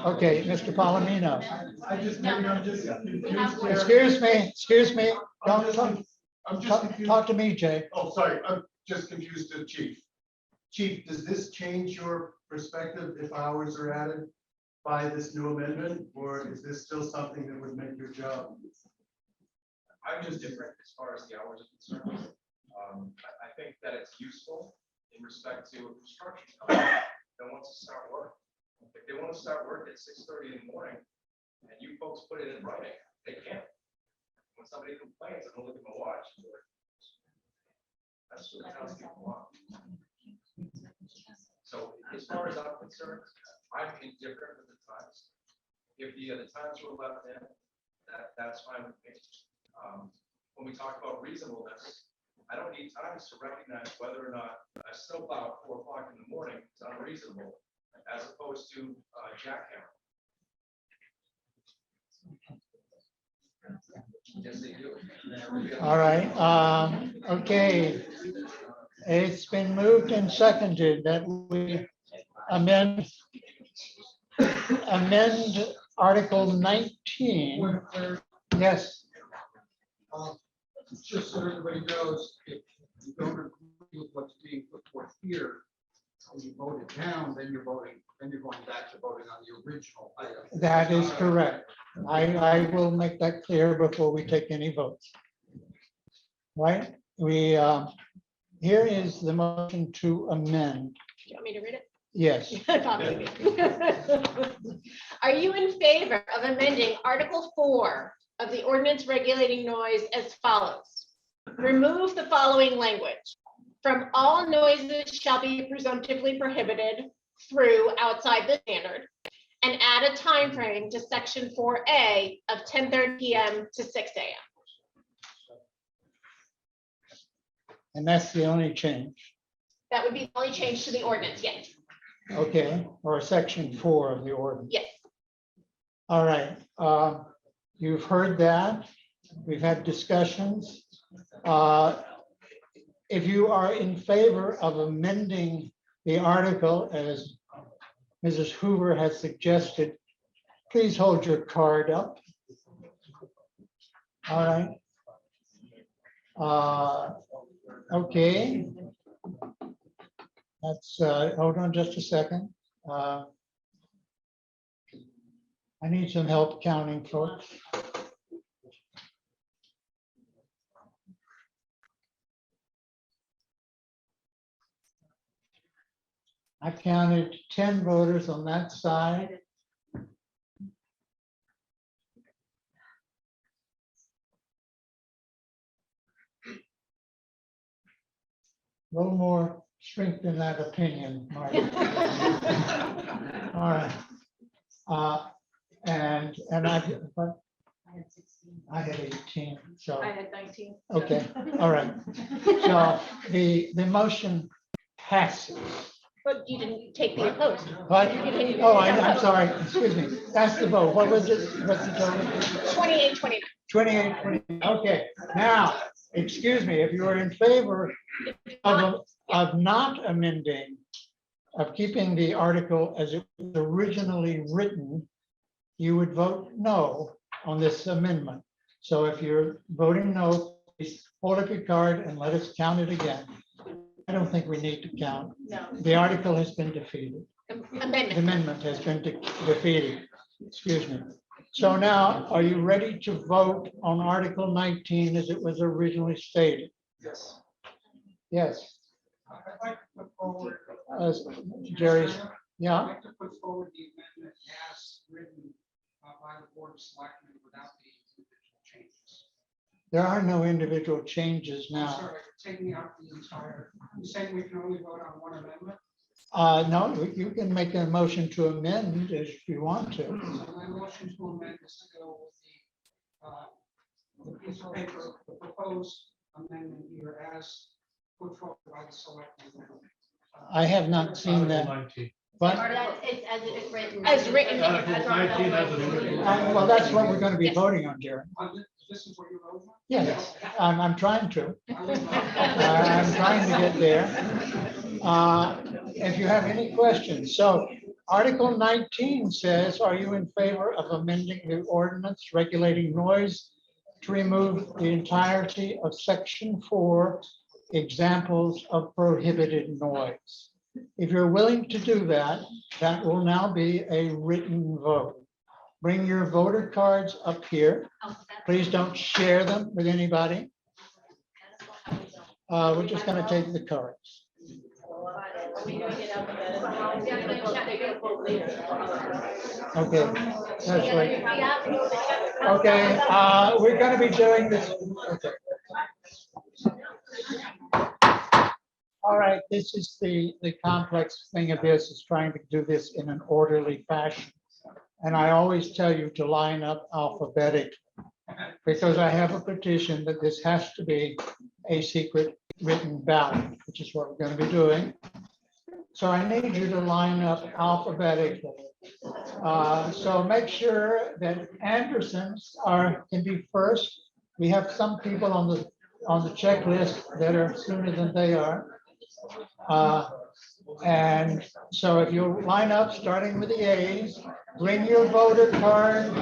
Okay, Mr. Palomino. I just, maybe I'm just confused here. Excuse me. I'm Don't just talk, confused. talk to me, Jay. Oh, sorry, I'm just confused to Chief. Chief, does this change your perspective if hours are added by this new amendment, or is this still something that would make your job? I'm just different as far as the hours are concerned. I think that it's useful in respect to a construction company that wants to start work. If they want to start work at 6:30 in the morning, and you folks put it in writing, they can't. When somebody complains, I'm gonna look at my watch. That's what the townspeople want. So as far as I'm concerned, I'm indifferent with the times. If the times were left in, that's fine with me. When we talk about reasonableness, I don't need times to recognize whether or not a snowplow at 4 o'clock in the morning is unreasonable as opposed to jackhammer. Yes, they do. All right, okay. It's been moved and seconded that we amend Article 19. Yes, Just so everybody knows, if you don't agree with what's being put forth here, and you vote it down, then you're going back to voting on the original item. that is correct. I will make that clear before we take any votes. Right, here is the motion to amend. Do you want me to read it? Yes, Are you in favor of amending Article 4 of the ordinance regulating noise as follows? Remove the following language. From all noises shall be presumptively prohibited through outside the standard, and add a time frame to section 4A of 10:30 p.m. to 6 a.m. And that's the only change, That would be the only change to the ordinance, yes, okay, or section 4 of the ordinance. yes. All right, you've heard that. We've had discussions. If you are in favor of amending the article as Mrs. Hoover has suggested, please hold your card up. All right. Okay. That's, hold on just a second. I need some help counting, folks. I counted 10 voters on that side. A little more strength in that opinion, Marty. All right. And but I had 18, so, I had 19. okay, all right. So the motion passes. But you didn't take the opposed. But, You didn't- oh, I'm sorry, excuse me. That's the vote. What was it? What's the total? 28, 29. 28, 20. Okay, now, excuse me, if you are in favor of not amending, of keeping the article as it was originally written, you would vote no on this amendment. So if you're voting no, please hold up your card and let us count it again. I don't think we need to count. No. The article has been defeated. The Amendment. amendment has been defeated. Excuse me. So now, are you ready to vote on Article 19 as it was originally stated? Yes. Yes, I'd like to put forward. Jerry's, I'd yeah, like to put forward the amendment as written by the Board of Selectmen without the individual changes. there are no individual changes I'm now. sorry, taking out the entire, you saying we can only vote on one amendment? No, you can make a motion to amend if you want to. So my motion to amend is to go with the piece of paper, the proposed amendment here as put forward by the selectmen. I have not seen that, but, It's as it is written. Article 19 as an original. well, that's what we're going to be voting on, Jerry. This is what you're voting on? Yes, I'm trying to. I will vote. I'm trying to get there. If you have any questions, so Article 19 says, are you in favor of amending the ordinance regulating noise to remove the entirety of section 4, examples of prohibited noise? If you're willing to do that, that will now be a written vote. Bring your voter cards up here. Please don't share them with anybody. We're just going to take the cards. Okay, that's right. Okay, we're going to be doing this. Okay. All right, this is the complex thing of this, is trying to do this in an orderly fashion. And I always tell you to line up alphabetically, because I have a petition that this has to be a secret written ballot, which is what we're going to be doing. So I need you to line up alphabetically. So make sure that Andersons can be first. We have some people on the checklist that are sooner than they are. And so if you line up, starting with the A's, bring your voter card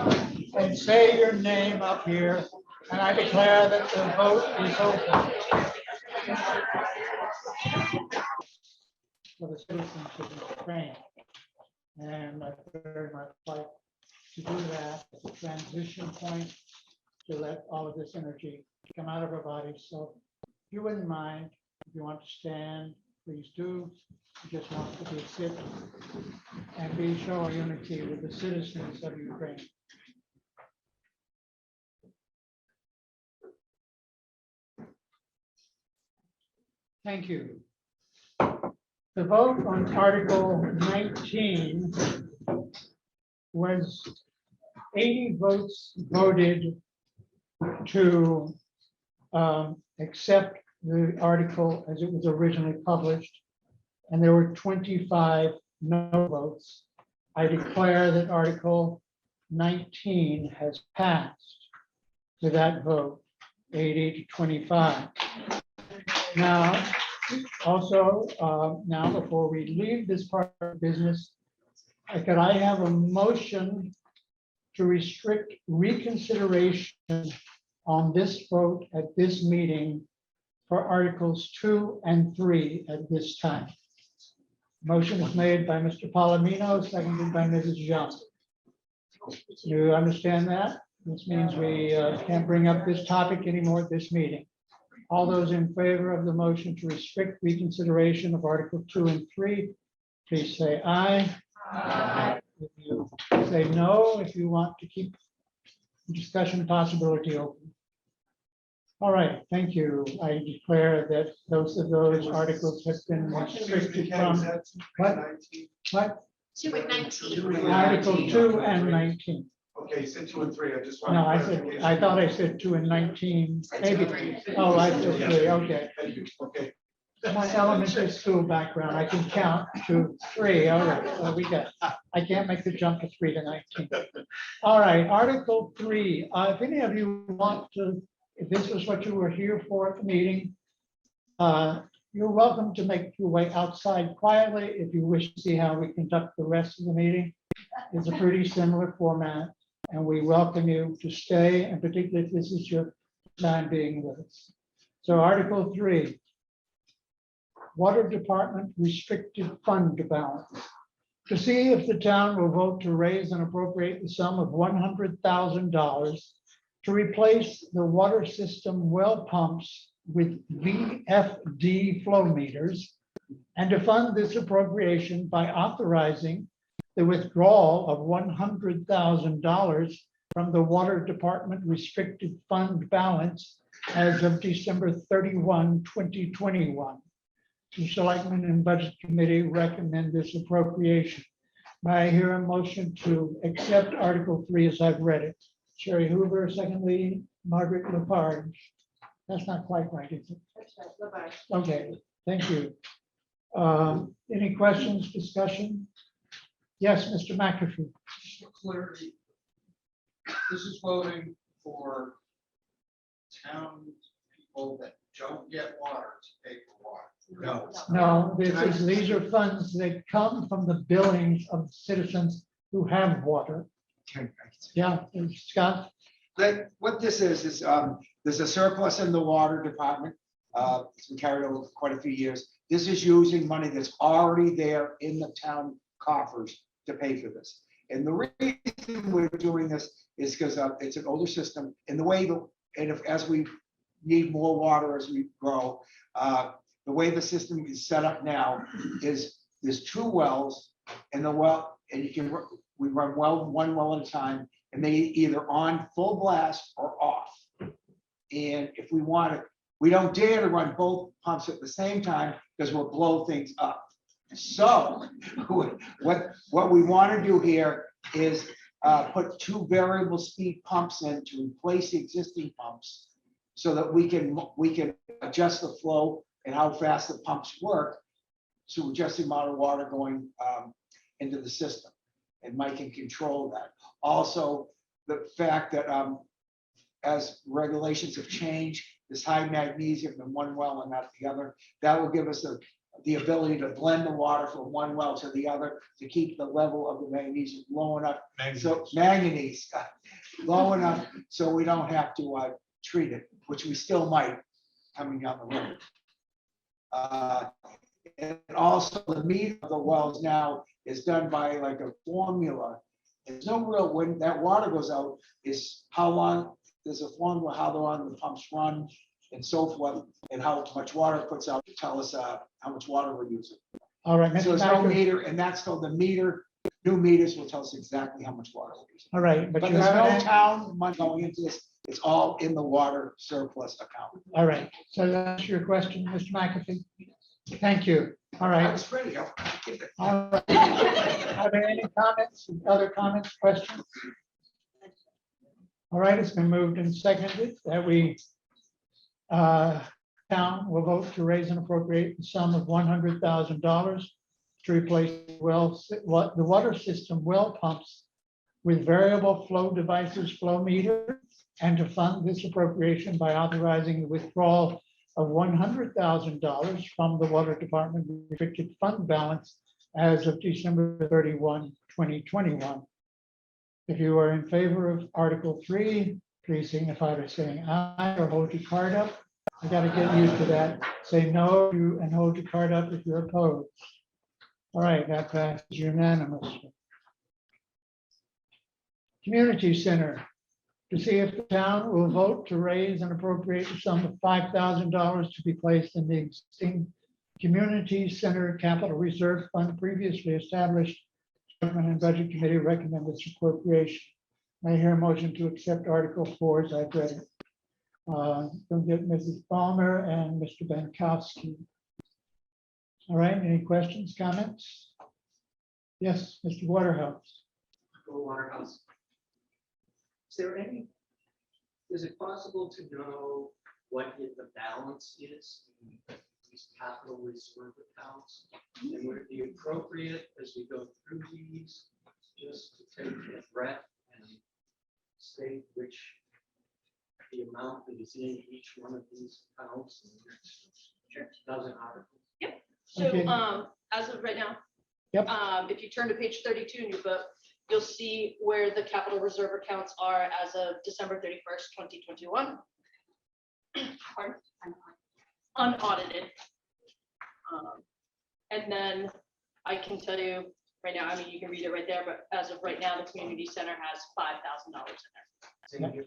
and say your name up here. And I declare that the vote is open. For the citizens of Ukraine. And I very much like to do that as a transition point to let all of this energy come out of our bodies. So if you wouldn't mind, if you want to stand, please do. We just want to be sit and be show our unity with the citizens of Ukraine. Thank you. The vote on Article 19 was 80 votes voted to accept the article as it was originally published, and there were 25 no votes. I declare that Article 19 has passed with that vote, 80 to 25. Now, also, now before we leave this part of business, could I have a motion to restrict reconsideration on this vote at this meeting for Articles 2 and 3 at this time? Motion is made by Mr. Palomino, seconded by Mrs. Young. You understand that? This means we can't bring up this topic anymore at this meeting. All those in favor of the motion to restrict reconsideration of Article 2 and 3, please say aye. Aye. If you say no, if you want to keep the discussion possibility open. All right, thank you. I declare that those articles have been restricted from what? 2 and 19. Article 2 and 19. Okay, you said 2 and 3, I just No, wanted. I thought I said 2 and 19, maybe. Oh, I said 3, okay. Thank you, okay. My elementary school background, I can count to 3, all right, so we got, I can't make the jump to 3 to 19. All right, Article 3, if any of you want to, if this was what you were here for at the meeting, you're welcome to make your way outside quietly if you wish to see how we conduct the rest of the meeting. It's a pretty similar format, and we welcome you to stay, and particularly if this is your time being with us. So Article 3. Water Department restricted fund balance. To see if the town will vote to raise and appropriate the sum of $100,000 to replace the water system well pumps with VFD flow meters, and to fund this appropriation by authorizing the withdrawal of $100,000 from the Water Department restricted fund balance as of December 31, 2021. The Selectmen and Budget Committee recommend this appropriation. May I hear a motion to accept Article 3 as I've read it? Sherry Hoover, secondly, Margaret Lepage. That's not quite right, is it? Okay, thank you. Any questions, discussion? Yes, Mr. McAfee. Just for clarity, this is voting for town people that don't get water to pay for water. No, these are funds that come from the billings of citizens who have water. Yeah, Scott? What this is there's a surplus in the water department. It's been carried over for quite a few years. This is using money that's already there in the town coffers to pay for this. And the reason we're doing this is because it's an older system, and the way as we need more water as we grow, the way the system is set up now is there's 2 wells, and we run one well at a time, and they either on full blast or off. And if we want to, we don't dare to run both pumps at the same time because we'll blow things up. So what we want to do here is put 2 variable speed pumps in to replace the existing pumps so that we can adjust the flow and how fast the pumps work to adjust the amount of water going into the system. And Mike can control that. Also, the fact that as regulations have changed, this high magnesium in one well and not the other, that will give us the ability to blend the water from one well to the other to keep the level of the magnesium low enough. Manganese low enough so we don't have to treat it, which we still might coming down the road. And also the meter of the wells now is done by like a formula. There's no real, when that water goes out, is how long, there's a formula, how long the pumps run and so forth, and how much water it puts out to tell us how much water we're using. All right, So Mr. there's no McAfee. meter, and that's called the meter. New meters will tell us exactly how much water we're using. All right, but But you there's no haven't. town money going into this. It's all in the water surplus account. All right, so that's your question, Mr. McAfee. Thank you. All right. I was ready. All right. Are there any comments, other comments, questions? All right, it's been moved and seconded that we town will vote to raise and appropriate the sum of $100,000 to replace the water system well pumps with variable flow devices, flow meter, and to fund this appropriation by authorizing the withdrawal of $100,000 from the Water Department restricted fund balance as of December 31, 2021. If you are in favor of Article 3, please signify by saying aye or hold your card up. I got to get used to that. Say no and hold your card up if you're opposed. All right, that passes unanimously. Community Center, to see if the town will vote to raise and appropriate the sum of $5,000 to be placed in the existing Community Center Capital Reserve Fund previously established. Government and Budget Committee recommend this appropriation. I hear a motion to accept Article 4 as I've read it. Don't get Mrs. Palmer and Mr. Bankowski. All right, any questions, comments? Yes, Mr. Waterhouse. Waterhouse. Is there any, is it possible to know what the balance is in these capital reserve accounts? And would it be appropriate as we go through these, just to take a breath and state which the amount that is in each one of these accounts in the next dozen articles? So, Okay. as of right now. Yep. If you turn to page 32 in your book, you'll see where the capital reserve accounts are as of December 31st, 2021. Pardon? Unaudited. And then I can tell you right now, I mean, you can read it right there, but as of right now, the community center has $5,000 in there.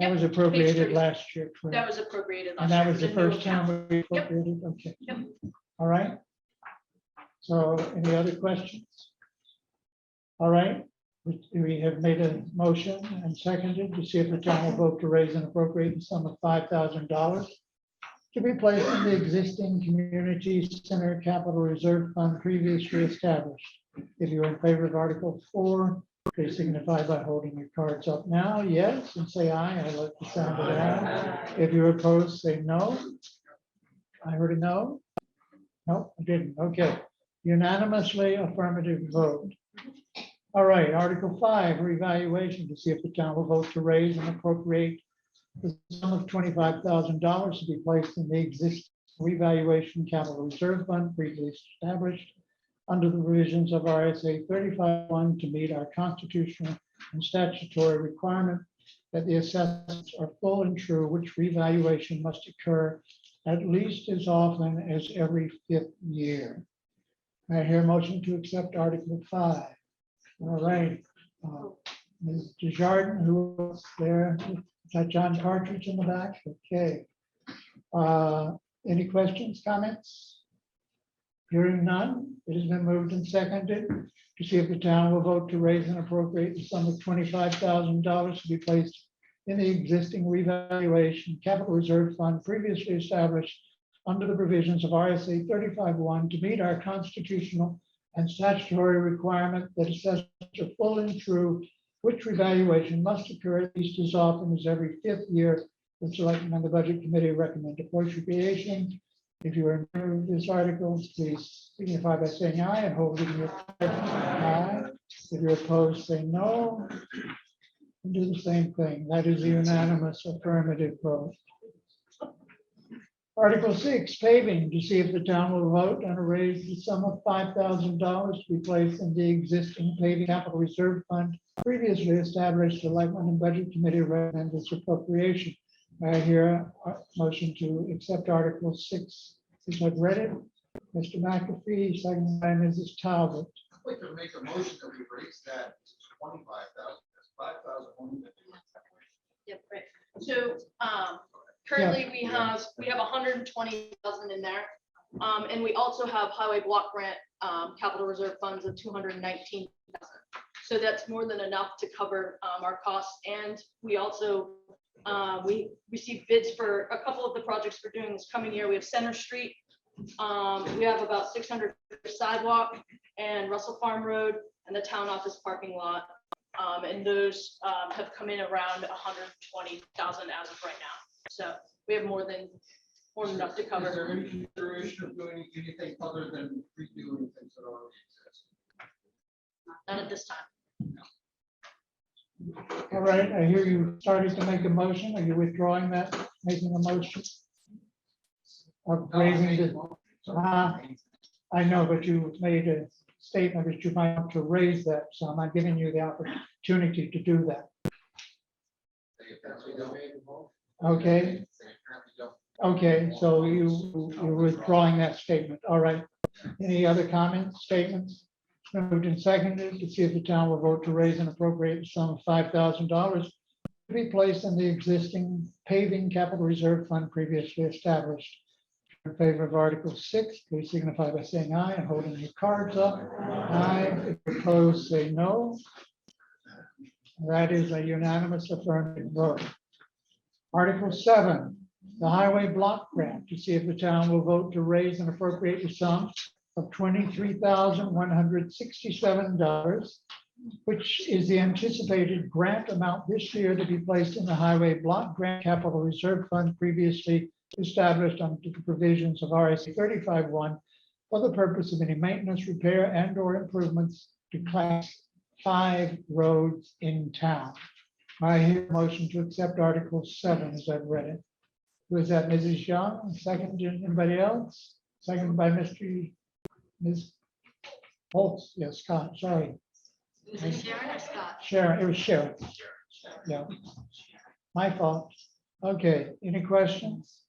That was appropriated 30. last year. correct? That was appropriated last And year. that was the It's a new first account. time we appropriated, okay. Yep. All right. So any other questions? All right, we have made a motion and seconded to see if the town will vote to raise and appropriate the sum of $5,000 to be placed in the existing Community Center Capital Reserve Fund previously established. If you're in favor of Article 4, please signify by holding your cards up now. Yes, and say aye. I like the sound of that. If you're opposed, say no. I heard a no. No, I didn't. Okay. Unanimously affirmative vote. All right, Article 5, revaluation, to see if the town will vote to raise and appropriate the sum of $25,000 to be placed in the existing revaluation capital reserve fund previously established under the provisions of RSA 35(1) to meet our constitutional and statutory requirement that the assessments are full and true, which revaluation must occur at least as often as every 5th year. I hear a motion to accept Article 5. All right. Ms. Desjardins, who was there? Is that John Partridge in the back? Okay. Any questions, comments? Hearing none, it has been moved and seconded to see if the town will vote to raise and appropriate the sum of $25,000 to be placed in the existing revaluation capital reserve fund previously established under the provisions of RSA 35(1) to meet our constitutional and statutory requirement that assessments are full and true, which revaluation must occur at least as often as every 5th year. The Selectmen and the Budget Committee recommend appropriation. If you are in favor of this article, please signify by saying aye and holding your aye. If you're opposed, say no. And do the same thing. That is a unanimous affirmative vote. Article 6, paving, to see if the town will vote and raise the sum of $5,000 to be placed in the existing paving capital reserve fund previously established. The Selectmen and Budget Committee recommend this appropriation. I hear a motion to accept Article 6. Since I've read it, Mr. McAfee, second by Mrs. Talbot. I'd like to make a motion that we raise that to 25,000, that's 5,000. Yep, right. So, currently we have 120,000 in there. And we also have highway block grant, capital reserve funds of 219,000. So that's more than enough to cover our costs. And we also, we received bids for a couple of the projects we're doing this coming year. We have Center Street. We have about 600 sidewalk and Russell Farm Road and the town office parking lot. And those have come in around 120,000 as of right now. So we have more than more than enough to Is cover. there any consideration of doing anything other than redoing things that already exist? Not at this time. All right, I hear you started to make a motion. Are you withdrawing that, making a motion? Of raising the, I know, but you made a statement that you might want to raise that, so I'm not giving you the opportunity to do that. Okay, okay, so you're withdrawing that statement. All right. Any other comments, statements? Moved and seconded to see if the town will vote to raise and appropriate the sum of $5,000 to be placed in the existing paving capital reserve fund previously established. In favor of Article 6, please signify by saying aye and holding your cards up. Aye. If opposed, say no. That is a unanimous affirmative vote. Article 7, the highway block grant, to see if the town will vote to raise and appropriate the sum of $23,167, which is the anticipated grant amount this year to be placed in the highway block grant capital reserve fund previously established under the provisions of RSA 35(1) for the purpose of any maintenance, repair, and or improvements to Class 5 roads in town. I hear a motion to accept Article 7 as I've read it. Was that Mrs. Young? Second, anybody else? Second by Ms. Holtz, yes, Scott, sorry. Was it Sharon or Scott? Sharon, it was Sharon. Yeah. My fault. Okay, any questions?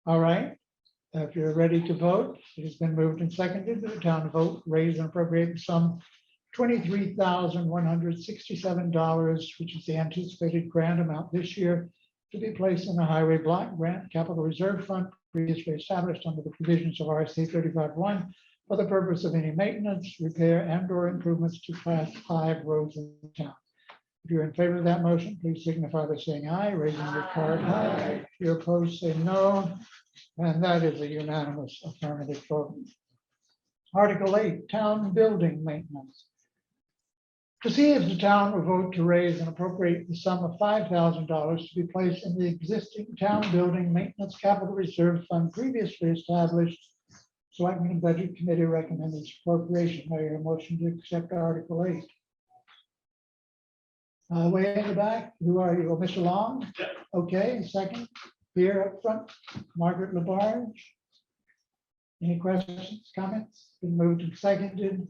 All right, if you're ready to vote, it has been moved and seconded that the town vote raise and appropriate the sum $23,167, which is the anticipated grant amount this year to be placed in the highway block grant capital reserve fund previously established under the provisions of RSA 35(1) for the purpose of any maintenance, repair, and or improvements to Class 5 roads in town. If you're in favor of that motion, please signify by saying aye, raising your card high. If you're opposed, say no. And that is a unanimous affirmative vote. Article 8, town building maintenance. To see if the town will vote to raise and appropriate the sum of $5,000 to be placed in the existing town building maintenance capital reserve fund previously established. Selectmen and Budget Committee recommend this appropriation. May I hear a motion to accept Article 8? Way in the back, who are you? Oh, Mr. Long? Okay, second, here up front, Margaret Labarge. Any questions, comments? Been moved and seconded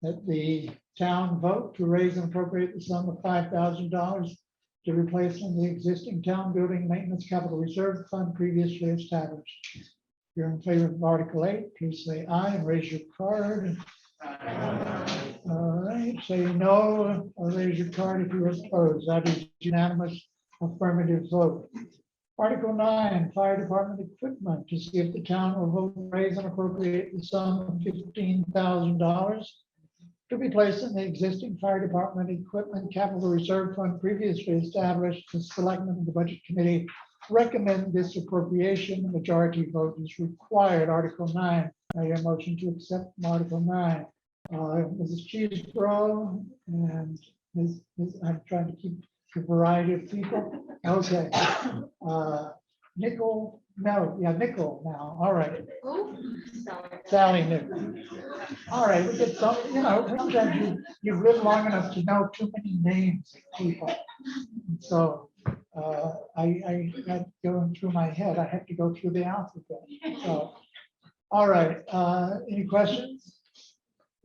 that the town vote to raise and appropriate the sum of $5,000 to replace in the existing town building maintenance capital reserve fund previously established. If you're in favor of Article 8, please say aye and raise your card. All right, say no or raise your card if you're opposed. That is unanimous affirmative vote. Article 9, fire department equipment, to see if the town will vote to raise and appropriate the sum of $15,000 to be placed in the existing fire department equipment capital reserve fund previously established. The selectmen of the budget committee recommend this appropriation. The majority vote is required. Article 9, I hear a motion to accept Article 9. Mrs. Cheesebro and I'm trying to keep a variety of people. Okay. Nickel, no, yeah, Nickel now. All right. Who? Sally Nickel. All right, we get some, sometimes you've lived long enough to know too many names of people. So I got going through my head. I have to go through the alphabet. So, all right, any questions?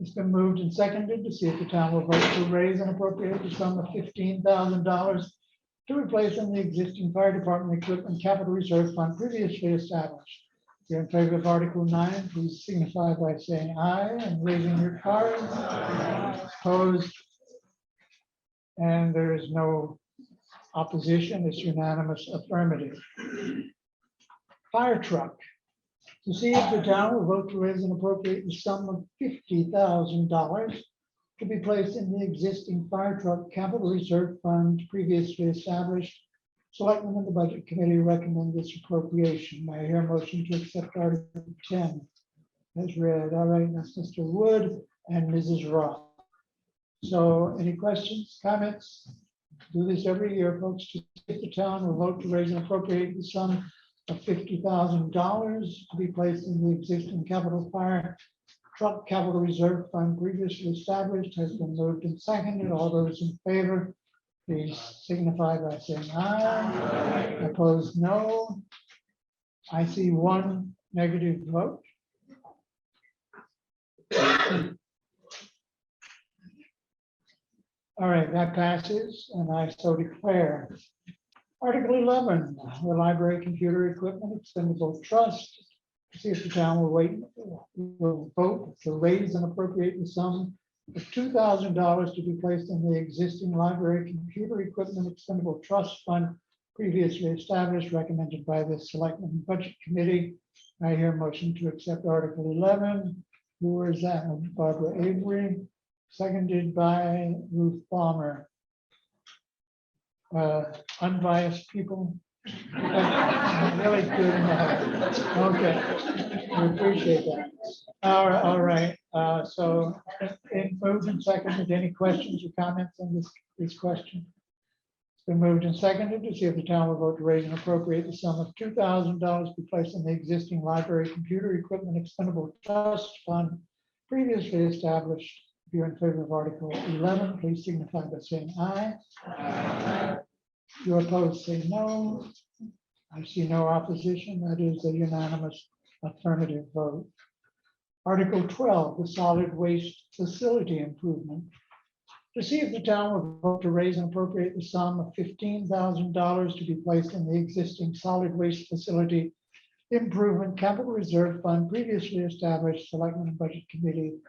It's been moved and seconded to see if the town will vote to raise and appropriate the sum of $15,000 to replace in the existing fire department equipment capital reserve fund previously established. If you're in favor of Article 9, please signify by saying aye and raising your cards. Opposed? And there is no opposition. It's unanimous affirmative. Fire truck. To see if the town will vote to raise and appropriate the sum of $50,000 to be placed in the existing fire truck capital reserve fund previously established. Selectmen of the budget committee recommend this appropriation. May I hear a motion to accept Article 10 as read? All right, that's Mr. Wood and Mrs. Roth. So any questions, comments? Do this every year, folks, to see if the town will vote to raise and appropriate the sum of $50,000 to be placed in the existing capital fire truck capital reserve fund previously established has been moved and seconded. All those in favor, please signify by saying aye. Opposed, no. I see one negative vote. All right, that passes, and I so declare. Article 11, the library computer equipment expendable trust. To see if the town will vote to raise and appropriate the sum of $2,000 to be placed in the existing library computer equipment expendable trust fund previously established, recommended by the Selectmen Budget Committee. I hear a motion to accept Article 11. Who is that? Barbara Avery, seconded by Ruth Palmer. Unbiased people. Really good enough. Okay, we appreciate that. All right. So in moved and seconded, any questions or comments on this question? It's been moved and seconded to see if the town will vote to raise and appropriate the sum of $2,000 to be placed in the existing library computer equipment expendable trust fund previously established. If you're in favor of Article 11, please signify by saying aye. If you're opposed, say no. I see no opposition. That is a unanimous affirmative vote. Article 12, the solid waste facility improvement. To see if the town will vote to raise and appropriate the sum of $15,000 to be placed in the existing solid waste facility improvement capital reserve fund previously established, Selectmen and Budget Committee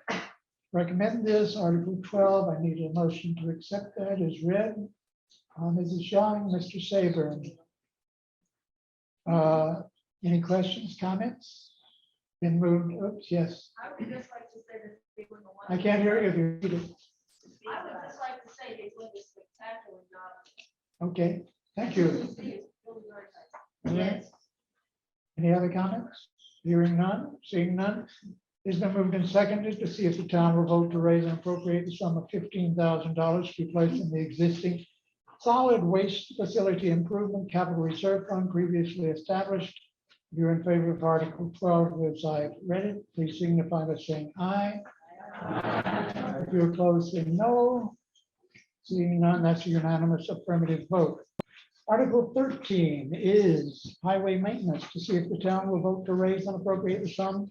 recommend this. Article 12, I need a motion to accept that as read. Mrs. Young, Mr. Saburn. Any questions, comments? Been moved, oops, yes. I would just like to say that they were the one. I can't hear you if you repeat it. I would just like to say they did a spectacular job. Okay, thank you. It's really very nice. Yes. Any other comments? Hearing none, seeing none. It's been moved and seconded to see if the town will vote to raise and appropriate the sum of $15,000 to be placed in the existing solid waste facility improvement capital reserve fund previously established. If you're in favor of Article 12, as I've read it, please signify by saying aye. If you're opposed, say no. Seeing none, that's a unanimous affirmative vote. Article 13 is highway maintenance, to see if the town will vote to raise and appropriate the sum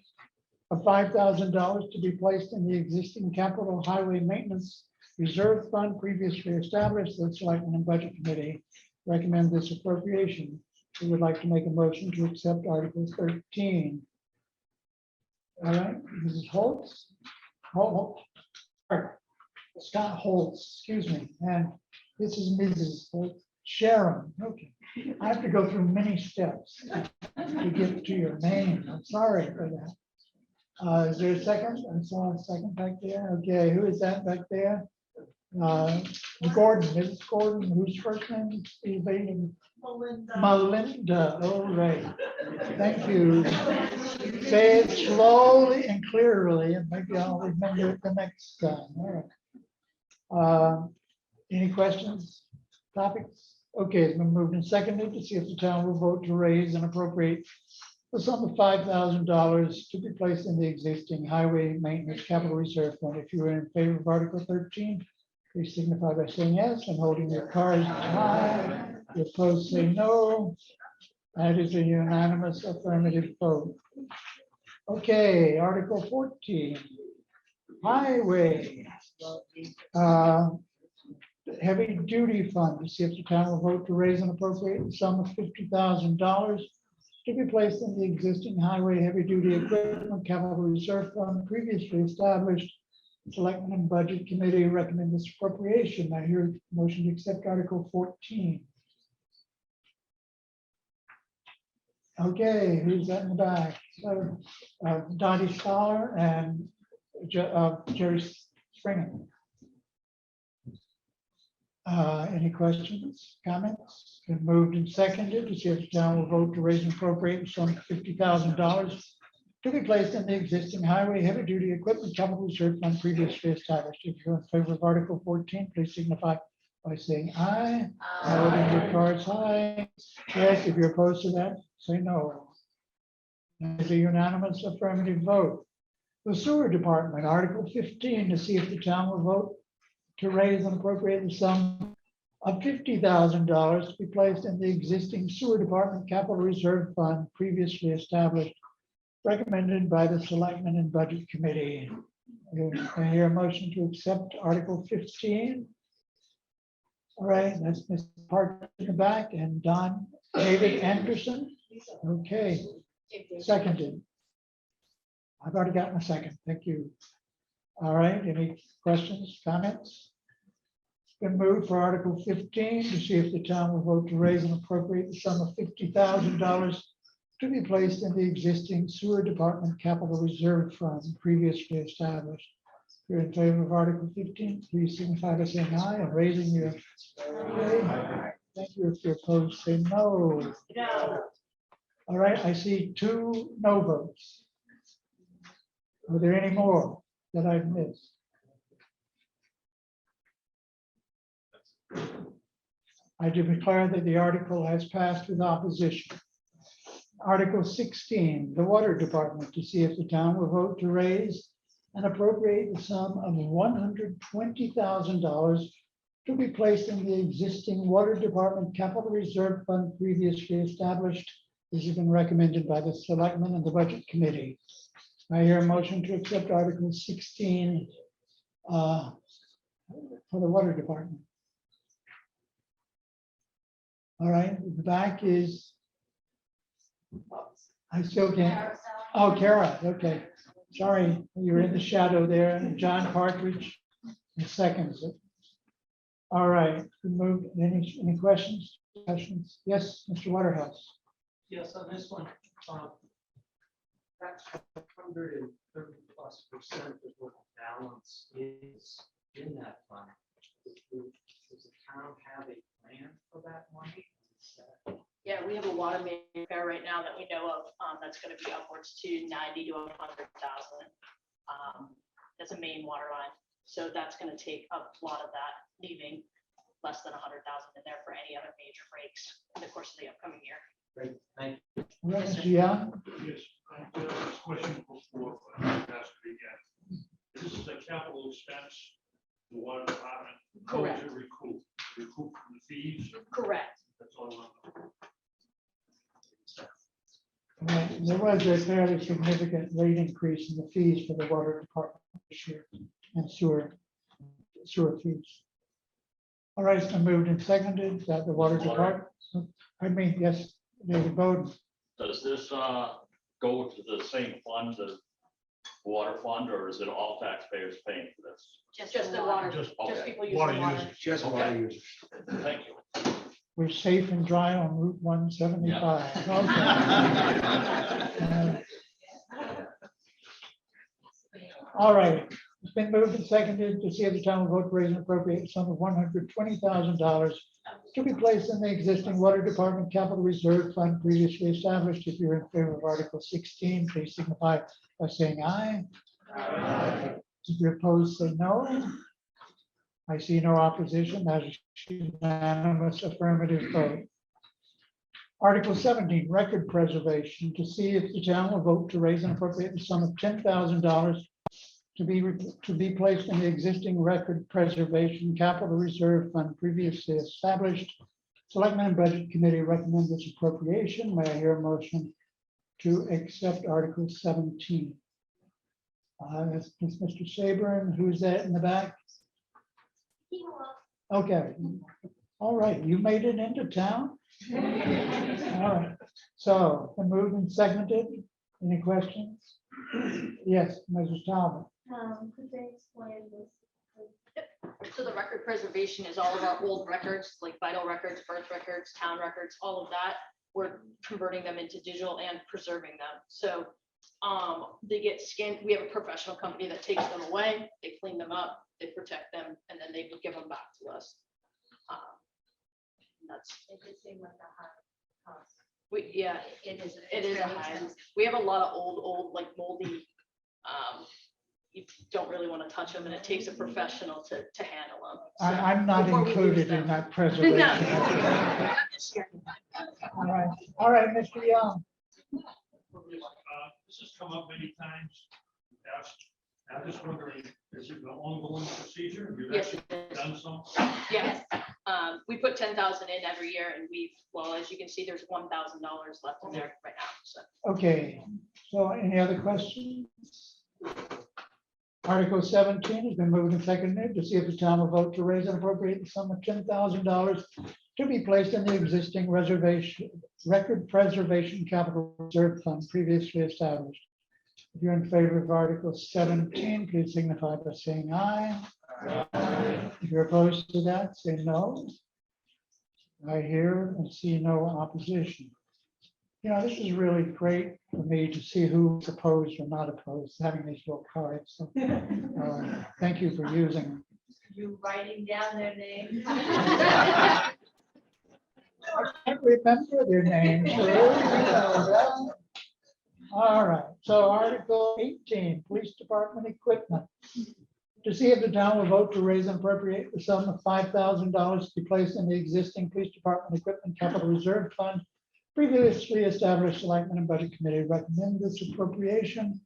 of $5,000 to be placed in the existing capital highway maintenance reserve fund previously established. The Selectmen and Budget Committee recommend this appropriation. We would like to make a motion to accept Article 13. All right, Mrs. Holtz. Scott Holtz, excuse me, and this is Mrs. Holtz. Sharon, okay. I have to go through many steps to get to your name. I'm sorry for that. Is there a second? I saw a second back there. Okay, who is that back there? Gordon, Mrs. Gordon, whose first name is evading? Melinda, all right. Thank you. Say it slowly and clearly, and maybe I'll remember it the next time. All right. Any questions, topics? Okay, it's been moved and seconded to see if the town will vote to raise and appropriate the sum of $5,000 to be placed in the existing highway maintenance capital reserve fund. If you are in favor of Article 13, please signify by saying yes and holding your cards high. If opposed, say no. That is a unanimous affirmative vote. Okay, Article 14, highway. Heavy duty fund, to see if the town will vote to raise and appropriate the sum of $50,000 to be placed in the existing highway heavy duty equipment capital reserve fund previously established. Selectmen and Budget Committee recommend this appropriation. I hear a motion to accept Article 14. Okay, who's that in the back? So, Dottie Scholar and Jerry Springer. Any questions, comments? Been moved and seconded to see if the town will vote to raise and appropriate some $50,000 to be placed in the existing highway heavy duty equipment capital reserve fund previously established. If you're in favor of Article 14, please signify by saying aye. Holding your cards high. Yes, if you're opposed to that, say no. It's a unanimous affirmative vote. The sewer department, Article 15, to see if the town will vote to raise and appropriate the sum of $50,000 to be placed in the existing sewer department capital reserve fund previously established, recommended by the Selectmen and Budget Committee. I hear a motion to accept Article 15. All right, that's Mr. Park in the back and Don David Anderson. Okay, seconded. I've already gotten a second. Thank you. All right, any questions, comments? It's been moved for Article 15 to see if the town will vote to raise and appropriate the sum of $50,000 to be placed in the existing sewer department capital reserve fund previously established. If you're in favor of Article 15, please signify by saying aye and raising your. Okay. Thank you. If you're opposed, say no. No. All right, I see 2 no votes. Are there any more that I've missed? I do declare that the article has passed with opposition. Article 16, the water department, to see if the town will vote to raise and appropriate the sum of $120,000 to be placed in the existing water department capital reserve fund previously established. This has been recommended by the Selectmen and the Budget Committee. I hear a motion to accept Article 16 for the water department. All right, the back is, I still can't. Oh, Kara, okay. Sorry, you were in the shadow there. And John Partridge seconds it. All right, we moved. Any questions, discussions? Yes, Mr. Waterhouse. Yes, on this one, that's 130+% of what the balance is in that fund. Does the town have a plan for that money? Yeah, we have a water main repair right now that we know of, that's gonna be upwards to 90 to 100,000. That's a main water line, so that's gonna take a lot of that, leaving less than 100,000 in there for any other major breaks in the course of the upcoming year. Great, thank you. All right, Mr. Young. Yes, I have this question before, but I ask it again. This is a capital expense, the water department. How is it recouped? Recouped from the fees? Correct. That's all. There was a fairly significant rate increase in the fees for the water department this year and sewer fees. All right, it's been moved and seconded that the water department, yes, David Bowden. Does this go to the same fund, the water fund, or is it all taxpayers paying for this? Just the water, Just just people using water water. users. Just Okay. water users. Thank you. We're safe and dry on Route 175. Okay. All right, it's been moved and seconded to see if the town will vote to raise an appropriate sum of $120,000 to be placed in the existing water department capital reserve fund previously established. If you're in favor of Article 16, please signify by saying aye. Aye. If you're opposed, say no. I see no opposition. That is unanimous affirmative vote. Article 17, record preservation, to see if the town will vote to raise and appropriate the sum of $10,000 to be placed in the existing record preservation capital reserve fund previously established. Selectmen and Budget Committee recommend this appropriation. May I hear a motion to accept Article 17? That's Mr. Sabrin. Who's that in the back? Okay. All right, you made it into town? All right, so the moved and seconded. Any questions? Yes, Mrs. Talbot. Could they explain this? So the record preservation is all of our old records, like vital records, birth records, town records, all of that. We're converting them into digital and preserving them. So they get scanned. We have a professional company that takes them away, they clean them up, they protect them, and then they would give them back to us. That's, It could seem like a high cost. yeah, It is. it is a high. We have a lot of old, like moldy you don't really want to touch them, and it takes a professional to handle them. I'm not before we lose included in them. that preservation. All right, Mr. Young. This has come up many times. I'm just wondering, is it an ongoing procedure? Have you Yes, actually it is. done some? Yes, we put 10,000 in every year, and well, as you can see, there's $1,000 left in there right now, so. Okay, so any other questions? Article 17 has been moved and seconded to see if the town will vote to raise and appropriate the sum of $10,000 to be placed in the existing record preservation capital reserve fund previously established. If you're in favor of Article 17, please signify by saying aye. If you're opposed to that, say no. I hear and see no opposition. You know, this is really great for me to see who's opposed or not opposed, having these little cards. So, thank you for using them. You writing down their names? I can't remember their names. All right, so Article 18, Police Department Equipment. To see if the town will vote to raise and appropriate the sum of $5,000 to be placed in the existing Police Department Equipment Capital Reserve Fund previously established. Selectmen and Budget Committee recommend this appropriation.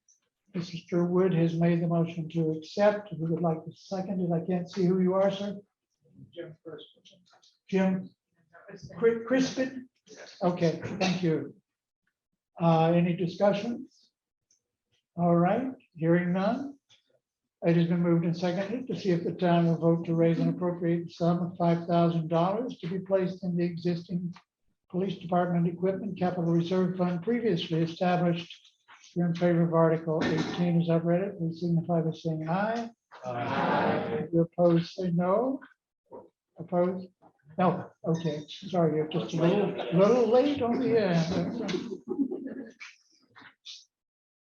Mr. Wood has made the motion to accept. If you would like to second it, I can't see who you are, sir. Jim first. Jim Crispin? Okay, thank you. Any discussions? All right, hearing none. It has been moved and seconded to see if the town will vote to raise and appropriate the sum of $5,000 to be placed in the existing Police Department Equipment Capital Reserve Fund previously established. If you're in favor of Article 18, as I've read it, please signify by saying aye. If you're opposed, say no. Opposed? No, okay, sorry, you're just a little late on the end.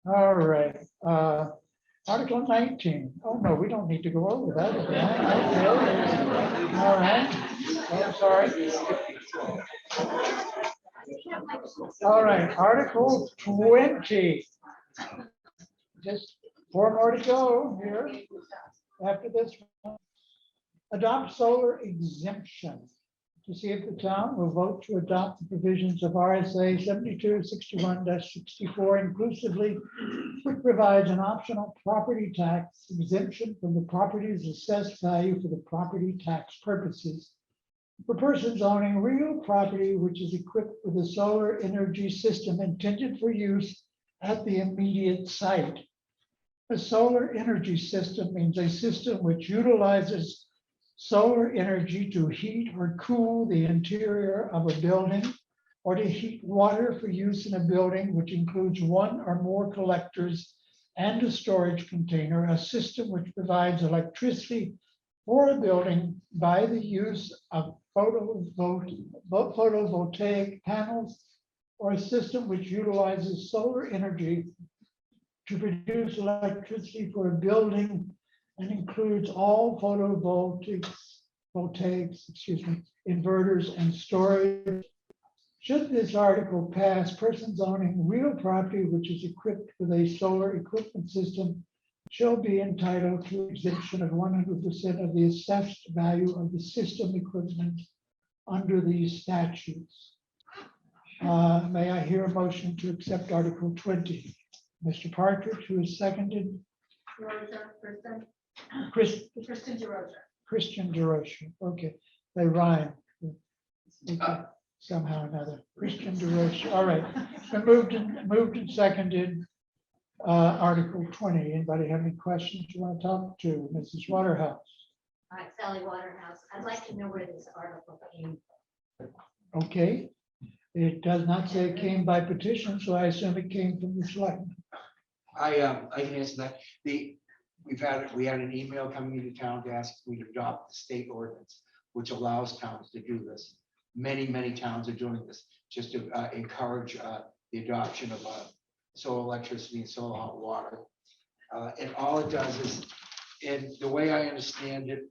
All right, Article 19. Oh, no, we don't need to go over that. Okay. All right, I'm sorry. All right, Article 20. Just 4 more to go here after this one. Adopt solar exemption. To see if the town will vote to adopt the provisions of RSA 7261-64 inclusively, which provides an optional property tax exemption from the property's assessed value for the property tax purposes for persons owning real property which is equipped with a solar energy system intended for use at the immediate site. A solar energy system means a system which utilizes solar energy to heat or cool the interior of a building, or to heat water for use in a building, which includes one or more collectors and a storage container, a system which provides electricity for a building by the use of photovoltaic panels, or a system which utilizes solar energy to produce electricity for a building and includes all photovoltaics, inverters and storage. Should this article pass, persons owning real property which is equipped with a solar equipment system shall be entitled to exemption of 100% of the assessed value of the system equipment under these statutes. May I hear a motion to accept Article 20? Mr. Partridge, who is seconded? Kristen DeRosa. Christian DeRosa. Okay, they rhyme. Okay, somehow or another. Christian DeRosa. All right. Been moved and seconded. Article 20. Anybody have any questions you want to talk to? Mrs. Waterhouse. All right, Sally Waterhouse. I'd like to know where this article came from. Okay. It does not say it came by petition, so I assume it came from the selectmen. I can answer that. We had an email coming into town to ask if we'd adopt the state ordinance, which allows towns to do this. Many towns are doing this, just to encourage the adoption of solar electricity and solar hot water. And all it does is, and the way I understand it,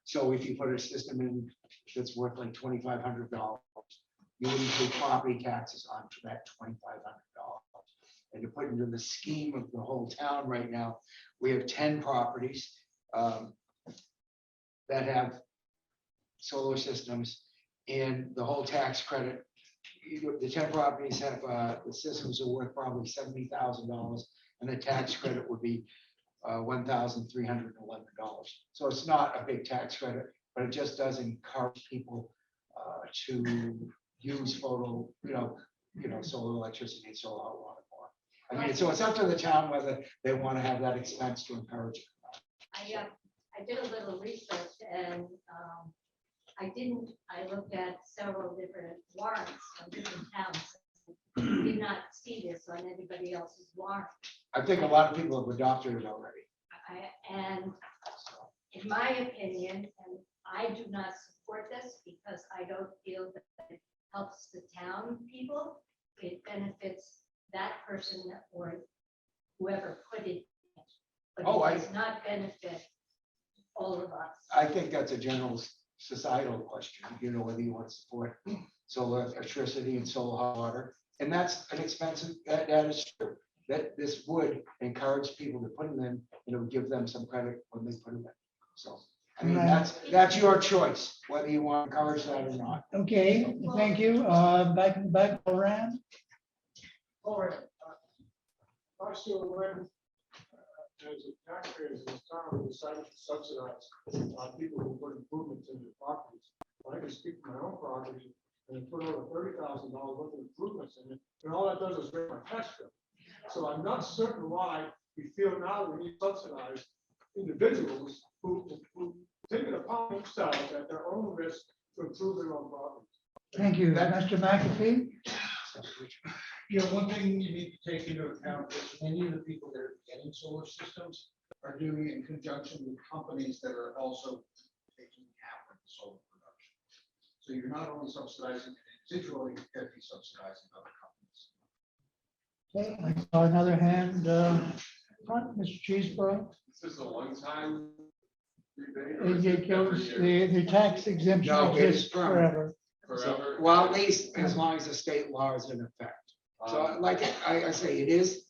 so if you put a system in that's worth like $2,500, you wouldn't pay property taxes on that $2,500. And to put put into the scheme of the whole town right now. We have 10 properties that have solar systems, and the whole tax credit. The 10 properties have, the systems are worth probably $70,000, and the tax credit would be $1,311. So it's not a big tax credit, but it just does encourage people to use solar electricity and solar hot water more. I mean, so it's up to the town whether they want to have that expense to encourage it. I did a little research and I looked at several different warrants from different towns. Did not see this on anybody else's warrant. I think a lot of people have adopted it already. And in my opinion, and I do not support this because I don't feel that it helps the town people. It benefits that person or whoever put it. But it does not benefit all of us. I think that's a general societal question, whether you want to support solar electricity and solar hot water. And that's an expensive, that is true. That this would encourage people to put them in, and it would give them some credit when they put them in. So, I mean, that's your choice, whether you want to encourage that or not. Okay, thank you. Back in the back, Warrant. All right. Last year, when as a taxpayer in this town, we decided to subsidize people who put improvements in their properties. I can speak to my own property and put over $30,000 worth of improvements in it, and all that does is raise my tax bill. So I'm not certain why we feel now we need to subsidize individuals who take it upon themselves at their own risk to improve their own properties. Thank you. Mr. McAfee? One thing you need to take into account is many of the people that are getting solar systems are doing it in conjunction with companies that are also taking half of the solar production. So you're not only subsidizing an individual, you could be subsidizing other companies. Okay, I saw another hand front, Mr. Cheeseborough. This is a one-time rebate? or is It it goes, every year? the tax exemption No, it is exists forever. Forever? Well, at least as long as the state law is in effect. So like I say, it is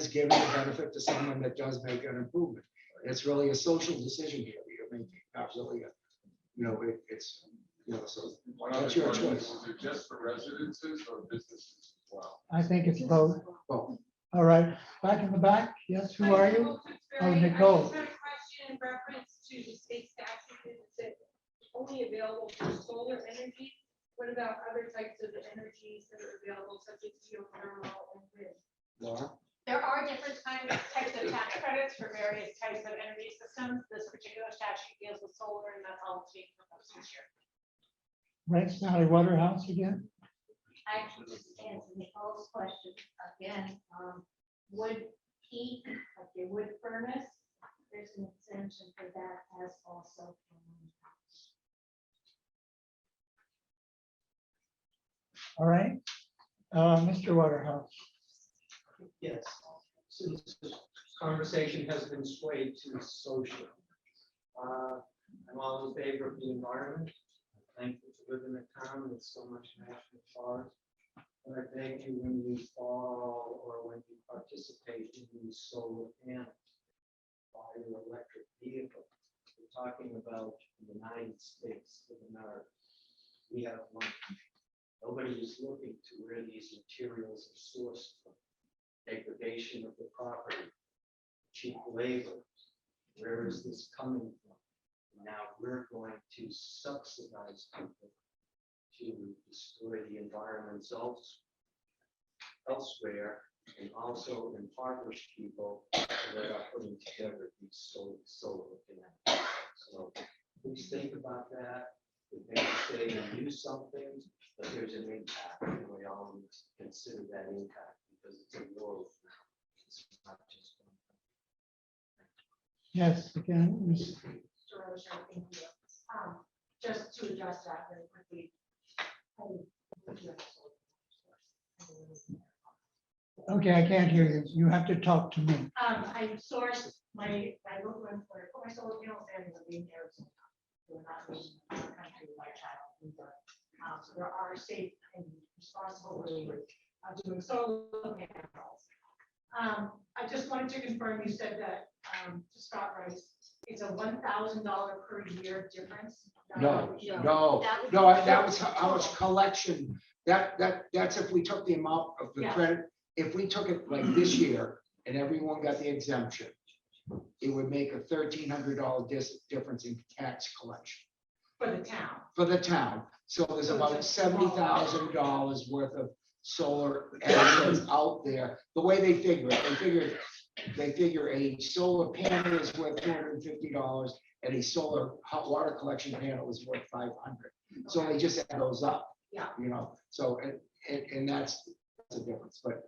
giving a benefit to someone that does make an improvement. It's really a social decision here that you're making, not really it's, so One other that's your question, choice. Is it just for residences or businesses as well? I think it's both. Well, All right, back in the back. Yes, who are you? Oh, Nicole. I just had a question in reference to the state statute. It's only available for solar energy. What about other types of energies that are available, such as geothermal and wind? Laura? There are different types of tax credits for various types of energy systems. This particular statute deals with solar, and that's all it's being proposed this year. Right, Sally Waterhouse again. I can just answer Nicole's question again. Wood heat, like your wood furnace, there's an exemption for that as also. All right, Mr. Waterhouse. Yes, since this conversation has been swayed to social. I'm all in favor of the environment. Thankful to live in a town with so much national forest. But I beg you, when you fall or when you participate in these solar panels, buy your electric vehicle. We're talking about the United States of America. We have money. Nobody is looking to where these materials are sourced from. Degradation of the property, cheap labor. Where is this coming from? Now we're going to subsidize people to destroy the environments elsewhere, and also impoverish people that are putting together these solar connections. So please think about that. We may say and do something, but there's an impact, and we all need to consider that impact because it's a world now. It's not just one thing. Yes, again. Just to address that very quickly. Okay, I can't hear you. You have to talk to me. I sourced my local employer for my solar panels and the being Arizona. We're not in the country with my child. So there are safe and responsible ways of doing solar panels. I just wanted to confirm, you said that, to Scott Rice, it's a $1,000 per year difference? No, Yeah. no, That would no, be that was how much collection, that's if we took the amount of the Yeah. credit, if we took it like this year and everyone got the exemption, it would make a $1,300 difference in tax collection For the town. for the town. So there's So about it's a small- $70,000 worth of solar assets out there. The way they figure it, they figure a solar panel is worth $250 and a solar hot water collection panel is worth $500. So they just add those up. Yeah. You know, so, and that's the difference, but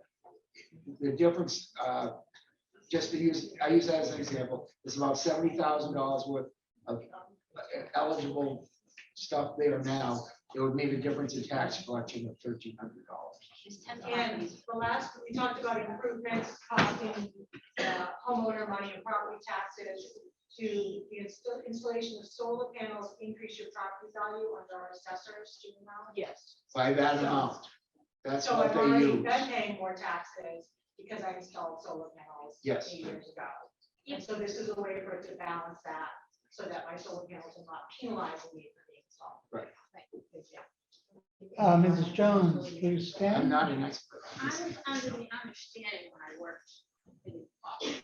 the difference, just to use, I use that as an example, it's about $70,000 worth of eligible stuff there now. It would make a difference in tax collection of $1,300. And the last, we talked about improvements costing homeowner money and property taxes to the installation of solar panels, increase your property value under our assessors, do you know? Yes. By that amount. That's So what I've they already use. been paying more taxes because I installed solar panels Yes. 8 years ago. And so this is a way for it to balance that, so that my solar panels are not penalizing me for being installed. Right. Yeah. Mrs. Jones, please I'm stand. not an expert. I was under the understanding when I worked in the office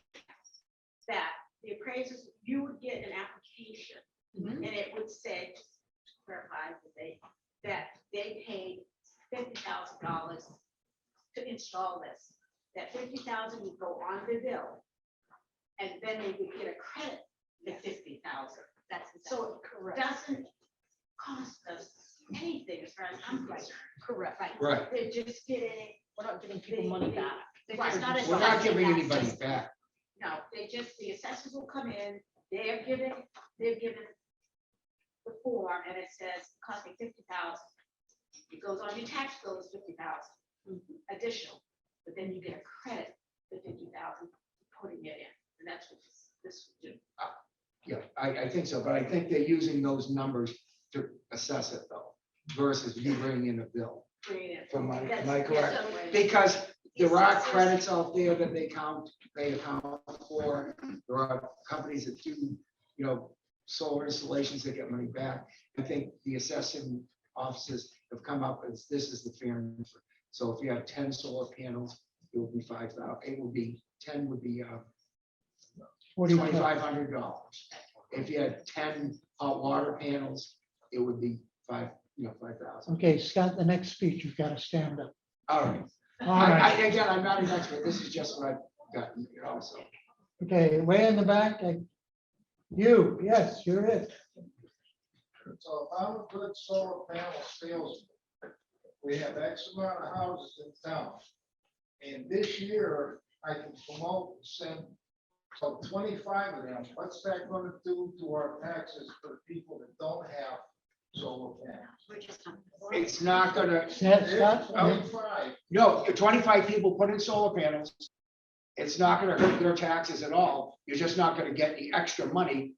that the appraisers, you would get an application and it would say, verify that they paid $50,000 to install this. That $50,000 would go on the bill. And then they would get a credit for $50,000. That's so it doesn't cost us anything as far as I'm concerned. Correct. Right. They're just getting, We're not giving people money back. they're just not. We're not assessing giving that, anybody just- back. No, the assessors will come in, they're given the form and it says, cost me $50,000. It goes on your tax bill, it's $50,000 additional, but then you get a credit for $50,000 putting it in, and that's what this would do. Yeah, I think so, but I think they're using those numbers to assess it though, versus you bringing in a bill. Bringing it. Am I That's- correct? so- Because there are Assessors- credits out there that they account for. There are companies that do, you know, solar installations that get money back. I think the assessing offices have come up with, this is the fair number. So if you have 10 solar panels, it will be 5,000, it will be, 10 would be $2,500. If you had 10 hot water panels, it would be 5,000. Okay, Scott, the next speech, you've got to stand up. All right. All right. Again, I'm not an expert. This is just what I've gotten, you know, so. Okay, way in the back. You, yes, you're it. So if I'm a good solar panel salesman, we have X amount of houses in town. And this year, I can promote and send, so 25 of them, what's that gonna do to our taxes for the people that don't have solar panels? It's not gonna, Scott? 25. no, 25 people put in solar panels. It's not gonna hurt their taxes at all. You're just not gonna get the extra money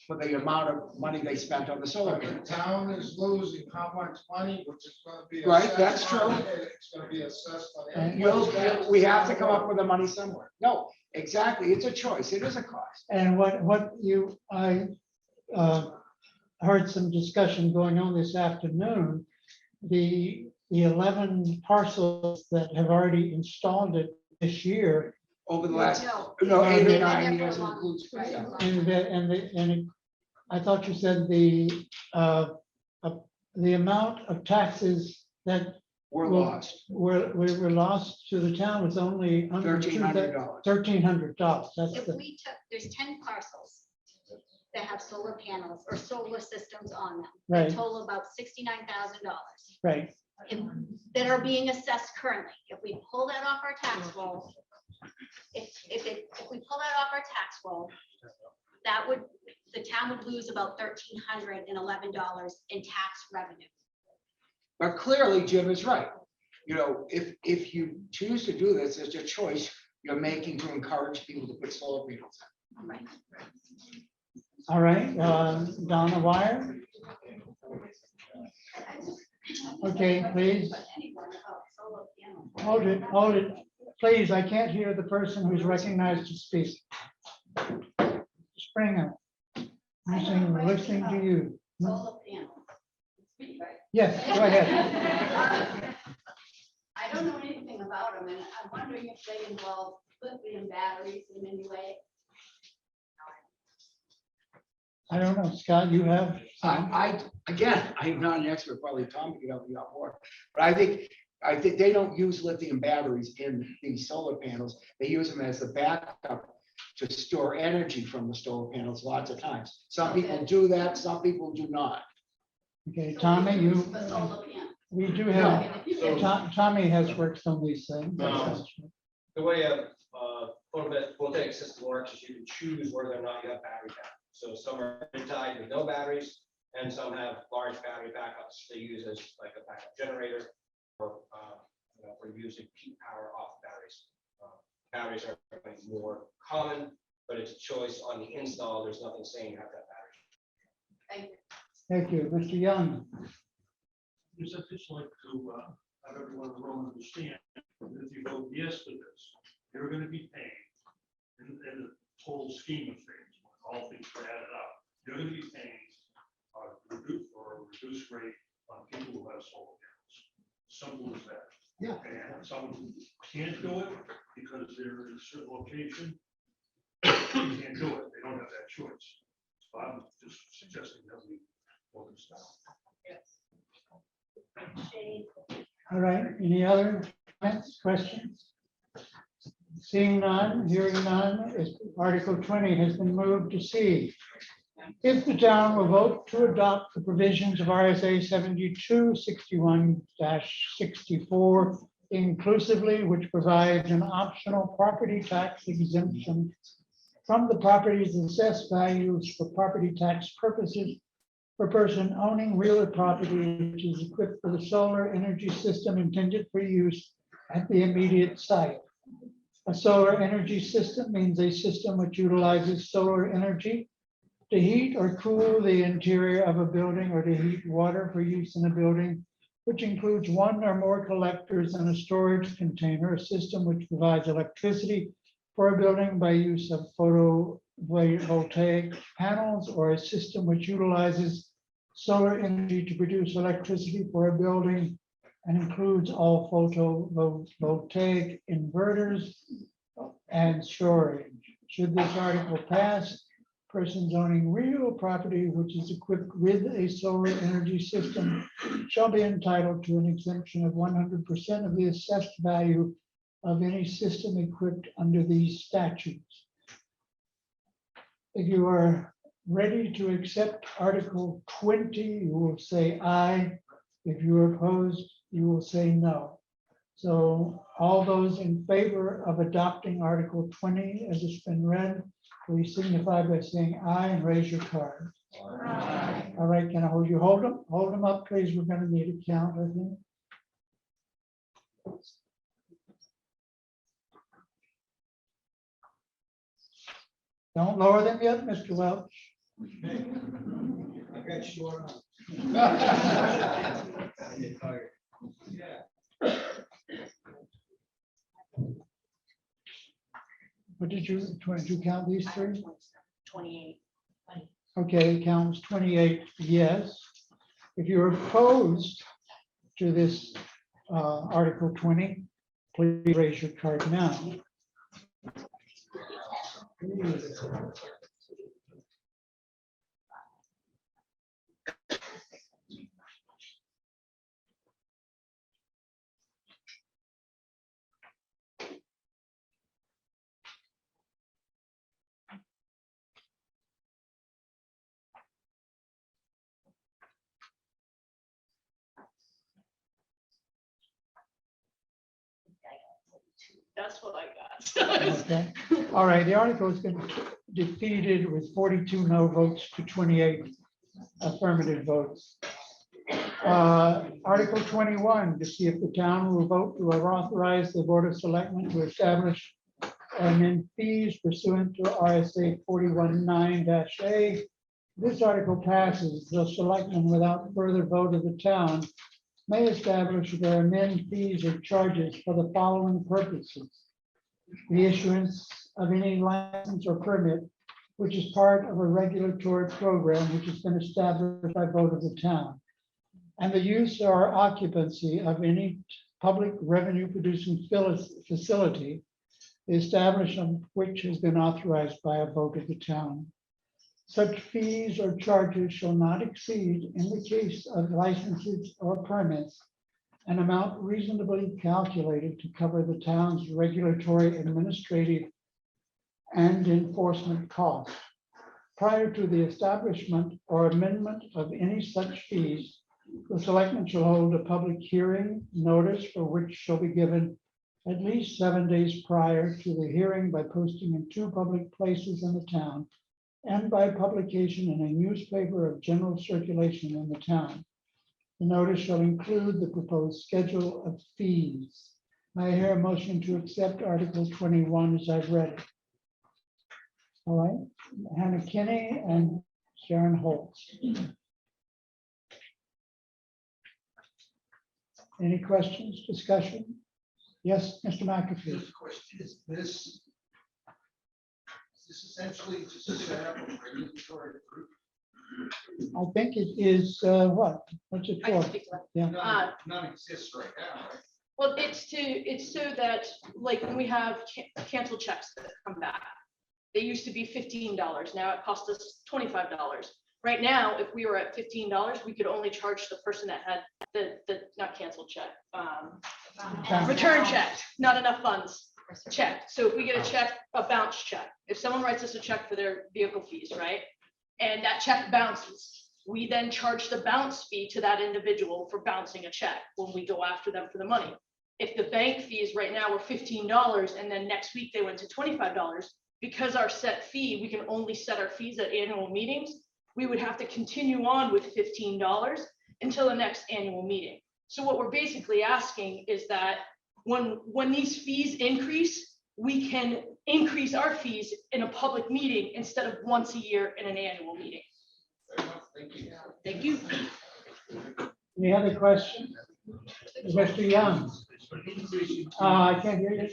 for the amount of money they spent on the solar But the panels. town is losing how much money, which is gonna be. Right, assessed that's on true. it. It's gonna be assessed on. And everybody's We have to taxes. come up with the money somewhere. No, exactly. It's a choice. It is a cost. And I heard some discussion going on this afternoon. The 11 parcels that have already installed it this year, Over the last, No. no, 8 or They've been 9 there years for a long- includes. right. yeah. I thought you said the amount of taxes that We're Well, lost. we were lost to the town was only $1,300. $1,300. That's If the, we took, there's 10 parcels that have solar panels or solar systems on them. Right. That total about $69,000 right. that are being assessed currently. If we pull that off our tax roll, if we pull that off our tax roll, that would, the town would lose about $1,311 in tax revenue. But clearly Jim is right. You know, if you choose to do this, it's a choice you're making to encourage people to put solar panels in. Right. All right, Donna Wire. Okay, please. Hold it. Please, I can't hear the person who's recognized to speak. Springer. Listening to you. Solar panels. It's me, right? Yes, go ahead. I don't know anything about them, and I'm wondering if they involve lithium batteries in any way. I don't know, Scott, you have? Again, I'm not an expert, probably Tom can help me out more, but I think they don't use lithium batteries in these solar panels. They use them as the backup to store energy from the solar panels lots of times. Some people do that, some people do not. Okay, Tommy, you, For solar panels. we do have, Tommy has worked on these things. The way a photovoltaic system works is you can choose whether or not you have battery backup. So some are tied with no batteries, and some have large battery backups they use as like a backup generator, or for using peak power off batteries. Batteries are more common, but it's a choice on the install. There's nothing saying you have that battery. Thank you. Thank you, Mr. Young. Because I'd just like to have everyone in the room understand that if you vote yes to this, you're gonna be paying in the total scheme of things, when all things are added up, you're gonna be paying a reduced rate on people who have solar panels. Simple as that. Yeah. And some can't do it because they're in a certain location. They can't do it. They don't have that choice. So I'm just suggesting that we vote this down. All right, any other comments, questions? Seeing none, hearing none, Article 20 has been moved to C. If the town will vote to adopt the provisions of RSA 7261-64 inclusively, which provides an optional property tax exemption from the property's assessed values for property tax purposes for person owning real property which is equipped with a solar energy system intended for use at the immediate site. A solar energy system means a system which utilizes solar energy to heat or cool the interior of a building or to heat water for use in a building, which includes one or more collectors and a storage container, a system which provides electricity for a building by use of photovoltaic panels, or a system which utilizes solar energy to produce electricity for a building and includes all photovoltaic inverters and storage. Should this article pass, persons owning real property which is equipped with a solar energy system shall be entitled to an exemption of 100% of the assessed value of any system equipped under these statutes. If you are ready to accept Article 20, you will say aye. If you are opposed, you will say no. So all those in favor of adopting Article 20 as it's been read, please signify by saying aye and raise your card. Aye. All right, can I hold you? Hold them up, please. We're going to need a count, I think. Don't lower them yet, Mr. Welch. I got short on. What did you count these three? 28. Okay, counts 28 yes. If you're opposed to this Article 20, please raise your card now. That's what I got. Okay. All right, the article has been defeated with 42 no votes to 28 affirmative votes. Article 21, to see if the town will vote to authorize the Board of Selectmen to establish admin fees pursuant to RSA 41(9)(a). This article passes, the selectmen, without further vote of the town, may establish their admin fees or charges for the following purposes. the issuance of any license or permit which is part of a regulatory program which has been established by vote of the town, and the use or occupancy of any public revenue producing facility, the establishment of which has been authorized by a vote of the town. Such fees or charges shall not exceed, in the case of licenses or permits, an amount reasonably calculated to cover the town's regulatory, administrative, and enforcement costs. Prior to the establishment or amendment of any such fees, the selectmen shall hold a public hearing, notice for which shall be given at least 7 days prior to the hearing by posting in 2 public places in the town and by publication in a newspaper of general circulation in the town. The notice shall include the proposed schedule of fees. May I hear a motion to accept Article 21 as I've read it? All right, Hannah Kinney and Sharon Holtz. Any questions, discussion? Yes, Mr. McAfee. This question is this essentially just a setup of regulatory group? I think it is, what's it I can for? speak to that. Yeah, None exists right now, right? Well, it's so that, like, when we have canceled checks that come back, they used to be $15. Now it costs us $25. Right now, if we were at $15, we could only charge the person that had the not canceled check, return check, not enough funds check. So if we get a check, a bounce check, if someone writes us a check for their vehicle fees, right? And that check bounces, we then charge the bounce fee to that individual for bouncing a check when we go after them for the money. If the bank fees right now were $15 and then next week they went to $25, because our set fee, we can only set our fees at annual meetings, we would have to continue on with $15 until the next annual meeting. So what we're basically asking is that when these fees increase, we can increase our fees in a public meeting instead of once a year in an annual meeting. Thank you. Thank you. any other questions? Mr. Young? I can't hear you.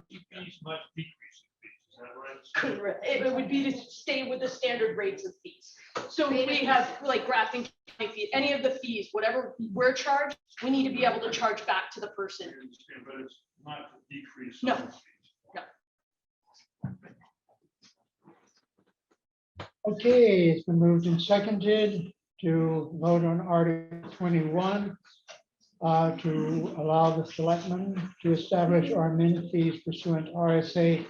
Fees, not decreasing fees, is that right? Correct. It would be to stay with the standard rates of fees. So if we have like Grafton County fee, any of the fees, whatever we're charged, we need to be able to charge back to the person. I understand, but it's not to decrease. No. those fees. Okay, it's been moved and seconded to vote on Article 21 to allow the selectmen to establish or amend fees pursuant to RSA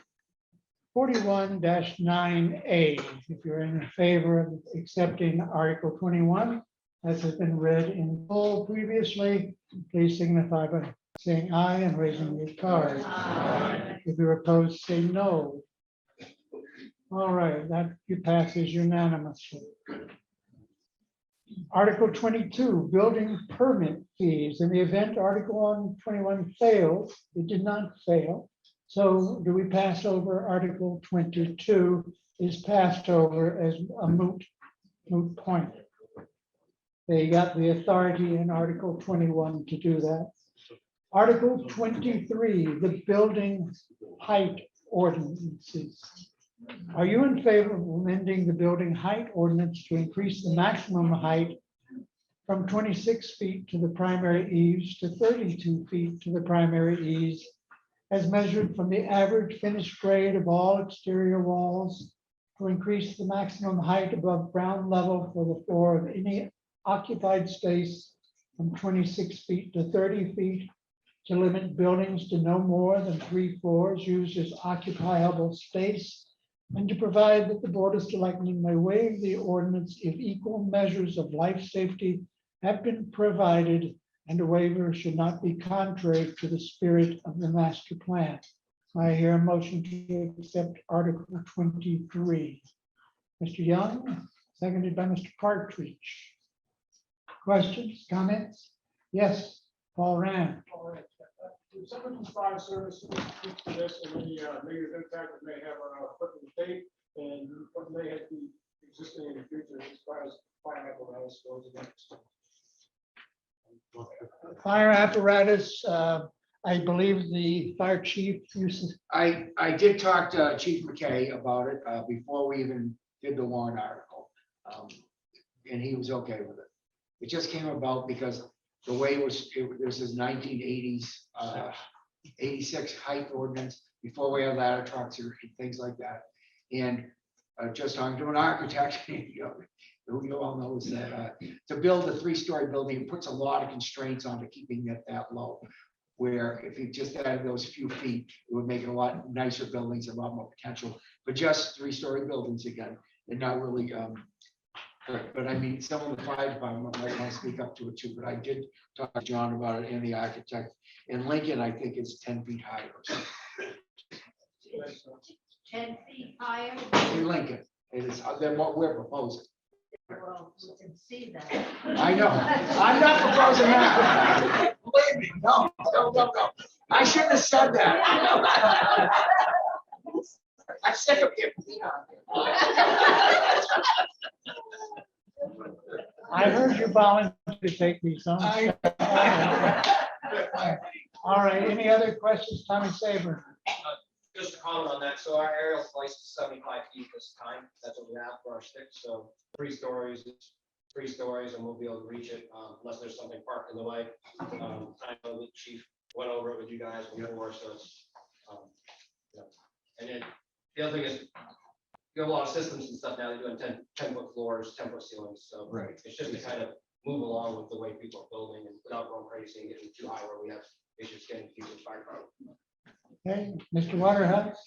41-9A. If you're in favor of accepting Article 21, as has been read in full previously, please signify by saying aye and raising your card. Aye. If you're opposed, say no. All right, that passes unanimously. Article 22, building permit fees. In the event Article 21 fails, it did not fail. So do we pass over Article 22 is passed over as a moot point. They got the authority in Article 21 to do that. Article 23, the building height ordinances. Are you in favor of amending the building height ordinance to increase the maximum height from 26 feet to the primary eaves to 32 feet to the primary eaves, as measured from the average finished grade of all exterior walls, to increase the maximum height above ground level for the floor of any occupied space from 26 feet to 30 feet, to limit buildings to no more than 3 floors used as occupiable space, and to provide that the Board of Selectmen may waive the ordinance if equal measures of life safety have been provided, and a waiver should not be contrary to the spirit of the master plan. I hear a motion to accept Article 23. Mr. Young, seconded by Mr. Partridge. Questions, comments? Yes, Paul Rand. If someone from fire service speaks to this and any negative impact it may have on our equipment state and what may have been existing in the future as far as fire apparatus goes against. Fire apparatus, I believe the fire chief used to, I did talk to Chief McKay about it before we even did the warrant article. And he was okay with it. It just came about because the way this is 1980s, 86 height ordinance, before we had ladder trucks or things like that. And just talking to an architect, who you all know is that to build a 3-story building, it puts a lot of constraints onto keeping it that low. Where if you just added those few feet, it would make it a lot nicer buildings, a lot more potential, but just 3-story buildings again, and not really. But I mean, some of the fire department might want to speak up to it too, but I did talk to John about it and the architect. In Lincoln, I think it's 10 feet higher or something. 10 feet higher. In Lincoln, it is than what we're proposing. Well, you can see that. I know, I'm not proposing that. Believe me, no. I shouldn't have said that. I'm sick of you. I heard you volunteer to take these on. All right, any other questions, Tommy Saber? Just a comment on that. So our aerial slice is 75 feet this time. That's what we have for our sticks. So 3 stories, and we'll be able to reach it unless there's something parked in the way. I know the chief went over it with you guys before, so it's, yeah. And then the other thing is, you have a lot of systems and stuff now. They're doing 10-foot floors, 10-foot ceilings. So Right. it's just to kind of move along with the way people are building and without going crazy and getting too high where we have issues getting people fire department. Okay, Mr. Waterhouse?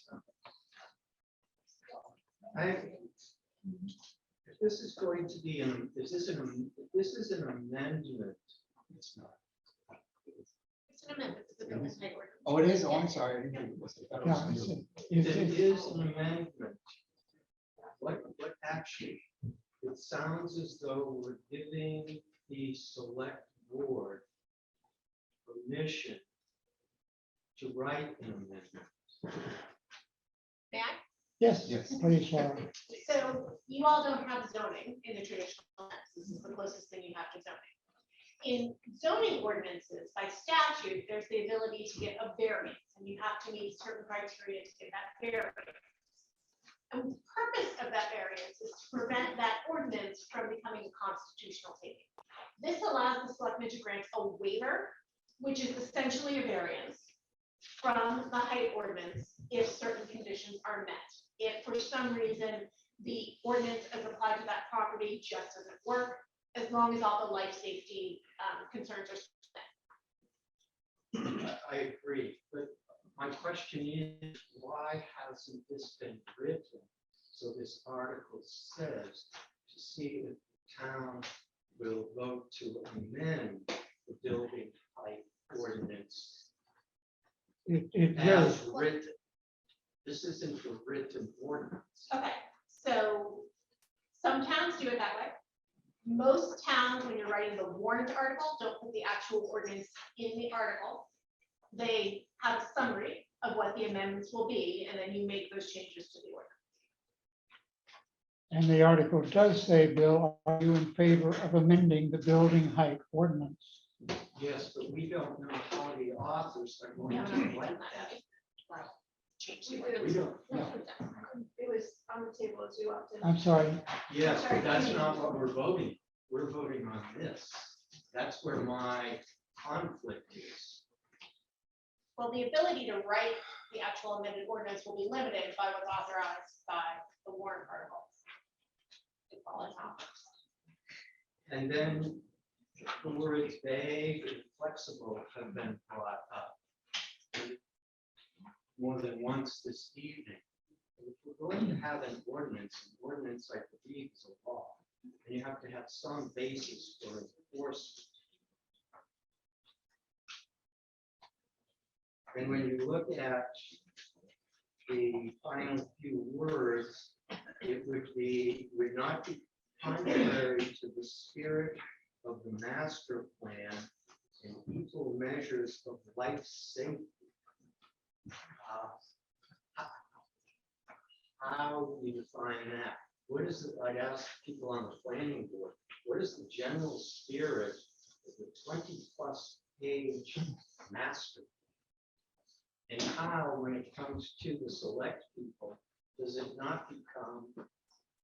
If this is going to be, if this is an amendment, It's not. It's an amendment to the building height ordinance. Oh, it is? Oh, I'm sorry. I didn't think it was. I thought it was Yeah, new. if it is an amendment, what actually, it sounds as though we're giving the select board permission to write an amendment. May I? Yes, Yes. please, Laura. So you all don't have zoning in the traditional sense. This is the closest thing you have to zoning. In zoning ordinances, by statute, there's the ability to get a variance, and you have to meet certain criteria to get that variance. And the purpose of that variance is to prevent that ordinance from becoming a constitutional taking. This allows the selectmen to grant a waiver, which is essentially a variance from the height ordinance if certain conditions are met. If for some reason the ordinance as applied to that property just doesn't work, as long as all the life safety concerns are met. I agree, but my question is, why hasn't this been written? So this article says to see if the town will vote to amend the building height ordinance It as does. written. This isn't a written ordinance. Okay, so some towns do it that way. Most towns, when you're writing the warrant article, don't put the actual ordinance in the article. They have a summary of what the amendments will be, and then you make those changes to the ordinance. And the article does say, Bill, are you in favor of amending the building height ordinance? Yes, but we don't know how the authors are going No, to no, we write done that. that. Well, change We the did. ordinance. We don't. It was on the table as you opted. I'm sorry. Yes, but that's not what we're voting. We're voting on this. That's where my conflict is. Well, the ability to write the actual amended ordinance will be limited by what's authorized by the warrant articles. It's all in top. And then the words vague and flexible have been brought up more than once this evening. If we're going to have an ordinance, I believe, is a law, and you have to have some basis for enforcement. And when you look at the final few words, it would not be contrary to the spirit of the master plan and equal measures of life safety. How we define that? What is it? I'd ask people on the planning board, what is the general spirit of the 20+ page master? And how, when it comes to the select people, does it not become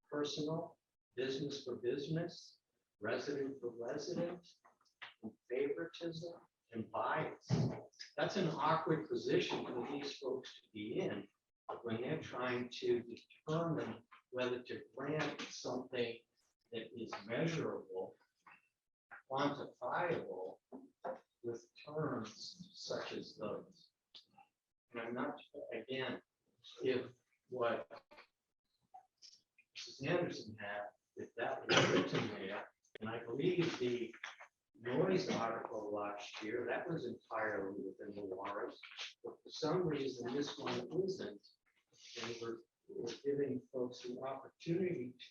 personal, business for business, resident for resident, and favoritism and bias? That's an awkward position for these folks to be in when they're trying to determine whether to grant something that is measurable, quantifiable, with terms such as those. And I'm not, again, if what Mrs. Anderson had, if that was written there, and I believe the noise article last year, that was entirely within the warrant, but for some reason, this one isn't. And we're giving folks the opportunity to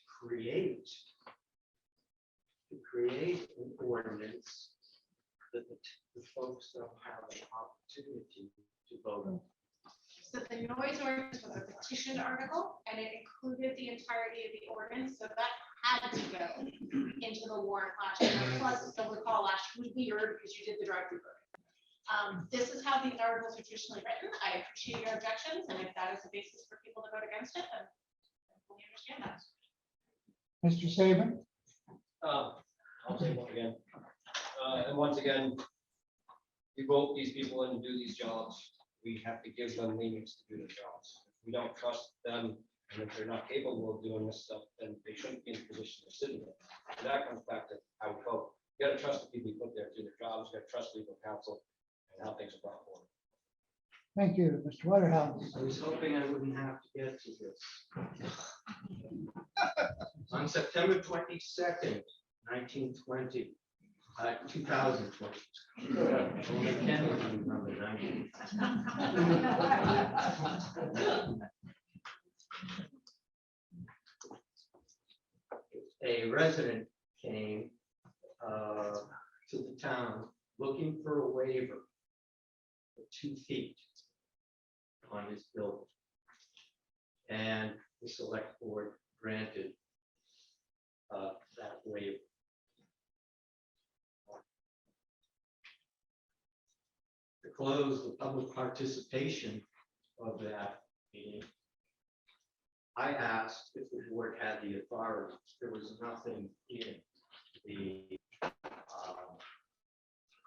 create an ordinance that the folks don't have an opportunity to vote on. So the noise ordinance was a petitioned article and it included the entirety of the ordinance, so that had to go into the warrant last year. Plus, you'll recall last year was weird because you did the drive-through voting. This is how these articles are traditionally written. I appreciate your objections, and if that is the basis for people to vote against it, then I fully understand that. Mr. Saban? I'll say one again. And once again, we vote these people in to do these jobs. We have to give them means to do the jobs. If we don't trust them, and if they're not capable of doing this stuff, then they shouldn't be in the position they're sitting in. And that comes back to how we vote. You gotta trust the people you put there to do their jobs. You gotta trust legal counsel and how things are brought forward. Thank you, Mr. Waterhouse. I was hoping I wouldn't have to get to this. On September 22nd, 2020. Only Ken will remember 19. A resident came to the town looking for a waiver for 2 feet on his building. And the select board granted that waiver. To close the public participation of that meeting, I asked if the board had the authority. There was nothing in the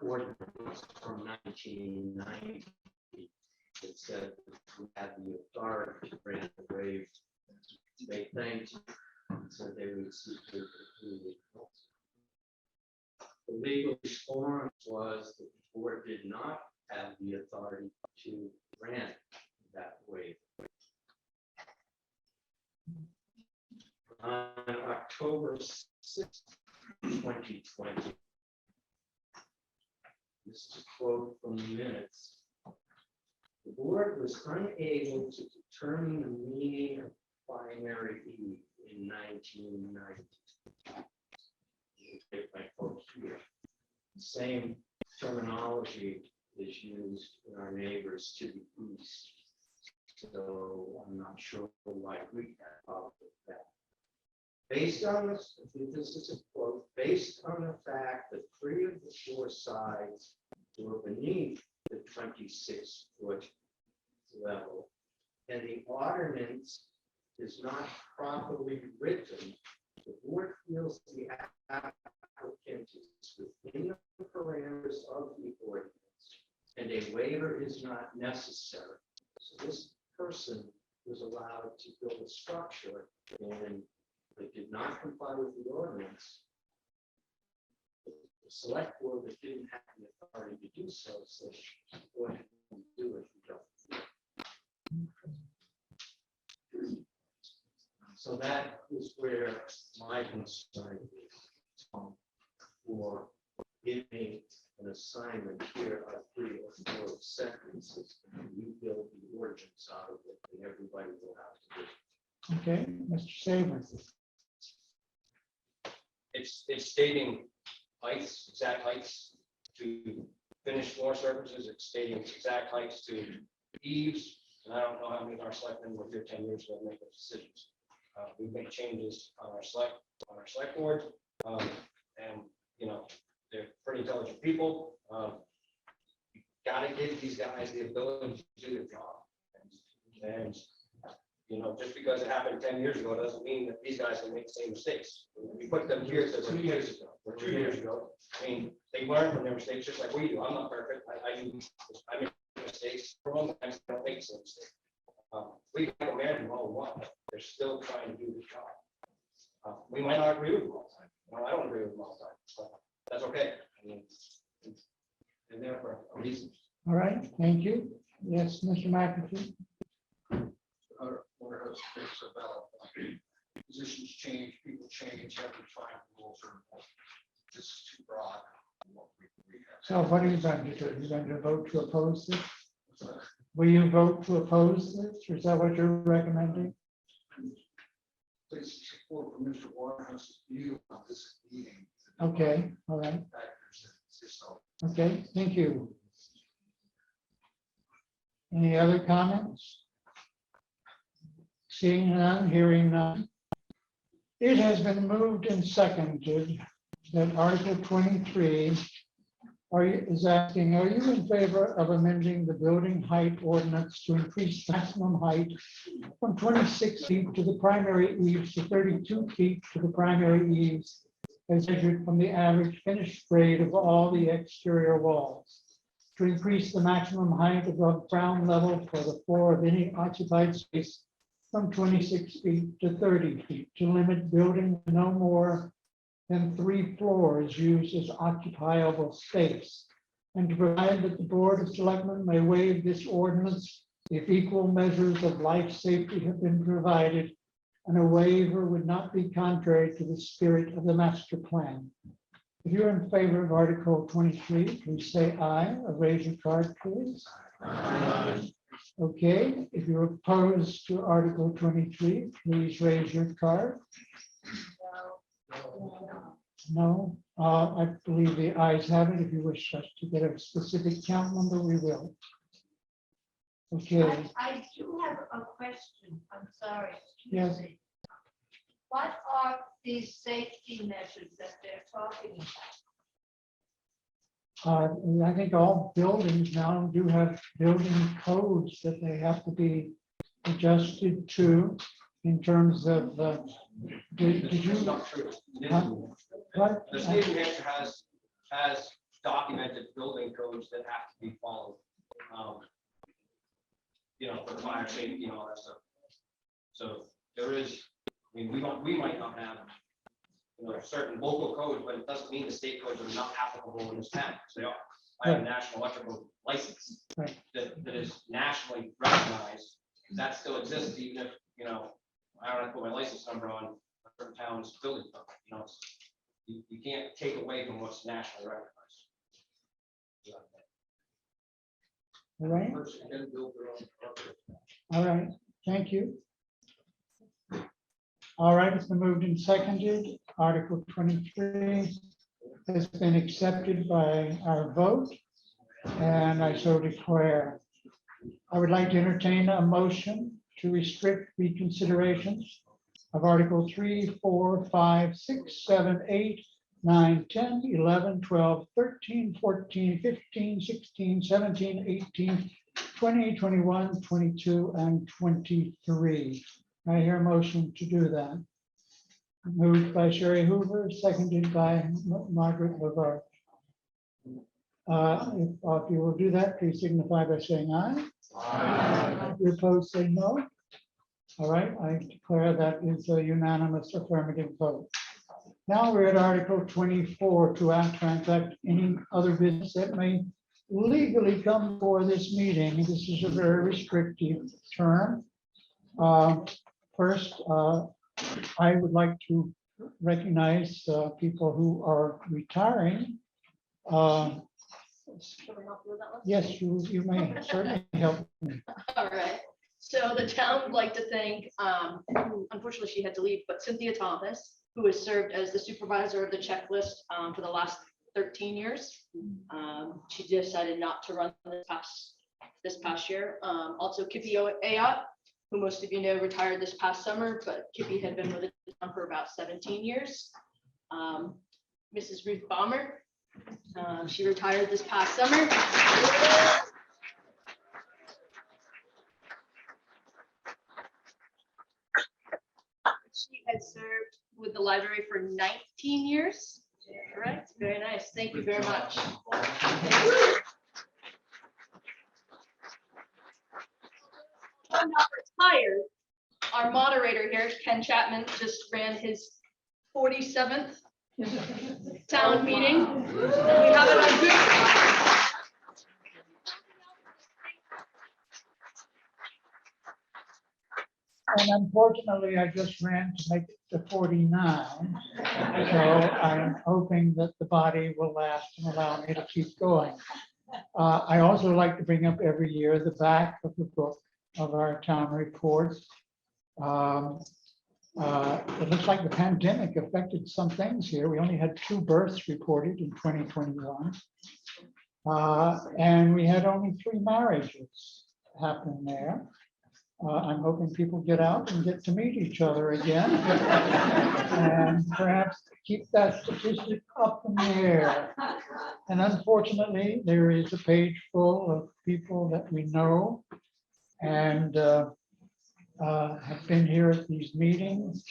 ordinance from 1990 that said we had the authority to grant the waiver. They thanked and said they would seek to approve it. The legal response was that the board did not have the authority to grant that waiver. On October 6th, 2020, this is a quote from the minutes. The board was unable to determine the meaning of primary E in 1990. Take my quote here. The same terminology is used in our neighbors to the east. So I'm not sure why we have that. Based on this, this is a quote, based on the fact that 3 of the 4 sides were beneath the 26-foot level, and the ordinance is not properly written, the board feels the applicant is within the parameters of the ordinance, and a waiver is not necessary. So this person was allowed to build a structure, and they did not comply with the ordinance. The select board that didn't have the authority to do so said, go ahead and do it. So that is where my concern is for giving an assignment here of 3 or 4 sentences. You build the ordinance out of it, and everybody will have to do it. Okay, Mr. Saban. It's stating heights, exact heights to finished floor surfaces. It's stating exact heights to eaves. And I don't know how many of our selectmen were here 10 years ago to make those decisions. We've made changes on our select board, and you know they're pretty intelligent people. gotta give these guys the ability to do their job. And, you know, just because it happened 10 years ago, doesn't mean that these guys can make the same mistakes. We put them here to 2 years ago, or 2 years ago. I mean, they learn from their mistakes just like we do. I'm not perfect. I make mistakes. Wrong times, I don't make the same mistake. We can manage them all we want. They're still trying to do the job. We might not agree with them all the time. No, I don't agree with them all the time, but that's okay. I mean, they're there for a reason. All right, thank you. Yes, Mr. McAfee. What are those things about positions change, people change, have to find rules or this is too broad. So what are you going to do? You're going to vote to oppose this? Will you vote to oppose this? Or is that what you're recommending? Please support from Mr. Warrant's view on this meeting. Okay, all right. Okay, thank you. Any other comments? Seeing none, hearing none. It has been moved and seconded that Article 23 is asking, are you in favor of amending the building height ordinance to increase maximum height from 26 feet to the primary eaves to 32 feet to the primary eaves as measured from the average finished grade of all the exterior walls, to increase the maximum height above ground level for the floor of any occupied space from 26 feet to 30 feet, to limit building no more than 3 floors used as occupiable space, and to provide that the Board of Selectmen may waive this ordinance if equal measures of life safety have been provided, and a waiver would not be contrary to the spirit of the master plan. If you're in favor of Article 23, please say aye, or raise your card, please. Aye. Okay, if you're opposed to Article 23, please raise your card. No, I believe the ayes have it. If you wish us to get a specific count number, we will. Okay, I do have a question. I'm sorry. yes, What are these safety measures that they're talking about? I think all buildings now do have building codes that they have to be adjusted to in terms of, did you? It's not true. Huh? What? The state of New Hampshire has documented building codes that have to be followed. You know, for fire safety and all that stuff. So there is, I mean, we might not have, you know, certain local codes, but it doesn't mean the state codes are not applicable in this town. They are. I have a national electrical license Right. that is nationally recognized. That still exists even if, you know, I don't have to put my license number on a certain town's building code. You know, you can't take away from what's nationally recognized. All right. All right, thank you. All right, it's been moved and seconded. Article 23 has been accepted by our vote, and I so declare. I would like to entertain a motion to restrict reconsiderations of Article 3, 4, 5, 6, 7, 8, 9, 10, 11, 12, 13, 14, 15, 16, 17, 18, 20, 21, 22, and 23. I hear a motion to do that. Moved by Sherry Hoover, seconded by Margaret LaVarge. If you will do that, please signify by saying aye. Aye. If you oppose, say no. All right, I declare that is a unanimous affirmative vote. Now we're at Article 24, to act, transact any other business that may legally come for this meeting. This is a very restrictive term. First, I would like to recognize people who are retiring. Should we help you with that one? Yes, you may certainly help me. All right, so the town would like to thank, unfortunately she had to leave, but Cynthia Thomas, who has served as the supervisor of the checklist for the last 13 years. She decided not to run this past year. Also Kippy Ayotte, who most of you know retired this past summer, but Kippy had been with the town for about 17 years. Mrs. Ruth Bomber, She retired this past summer. She had served with the library for 19 years. Correct? Very nice. Thank you very much. I'm not retired. Our moderator here, Ken Chapman, just ran his 47th town meeting. And we have it on video. And unfortunately, I just ran to make it to 49. So I'm hoping that the body will last and allow me to keep going. I also like to bring up every year the back of the book of our town reports. It looks like the pandemic affected some things here. We only had 2 births reported in 2021. And we had only 3 marriages happen there. I'm hoping people get out and get to meet each other again. And perhaps keep that statistic up in the air. And unfortunately, there is a page full of people that we know and have been here at these meetings.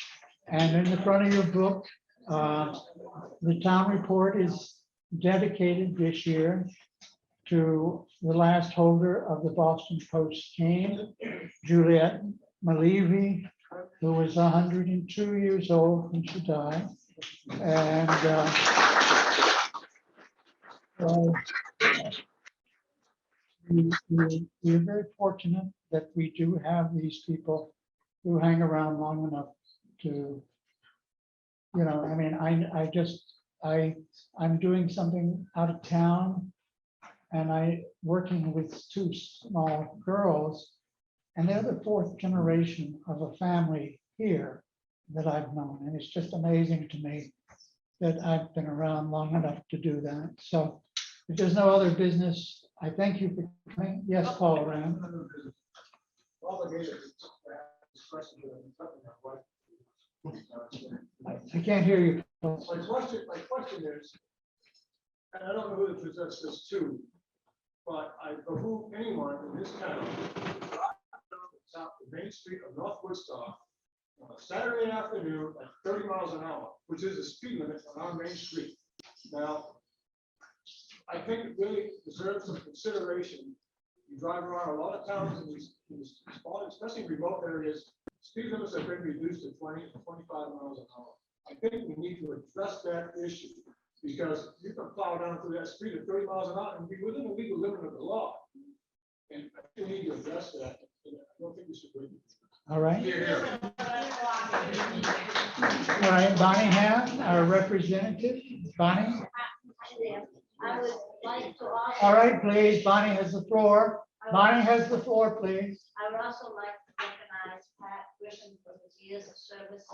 And in the front of your book, the town report is dedicated this year to the last holder of the Boston Post cane, Juliet Maleevy, who was 102 years old when she died. And we're very fortunate that we do have these people who hang around long enough to, I mean, I'm doing something out of town and working with 2 small girls, and they're the 4th generation of a family here that I've known. And it's just amazing to me that I've been around long enough to do that. So if there's no other business, I thank you for coming. Yes, Paul Rand. I can't hear you. My question is, and I don't know who to present this to, but I behoove anyone in this town to drive down the top of Main Street of North Woodstock on a Saturday afternoon at 30 miles an hour, which is the speed limit on our main street. Now, I think it really deserves some consideration. You drive around a lot of towns in these small, especially remote areas, speed limits have been reduced to 20 to 25 miles an hour. I think we need to address that issue because you can plow down through that street at 30 miles an hour and be within the legal limit of the law. And I think we need to address that. And I don't think we should wait. All right. Here. All right, Bonnie Ham, our representative. Bonnie? I would like to also. All right, please. Bonnie has the floor. Bonnie has the floor, please. I would also like to recognize Pat Griffin for his years of service,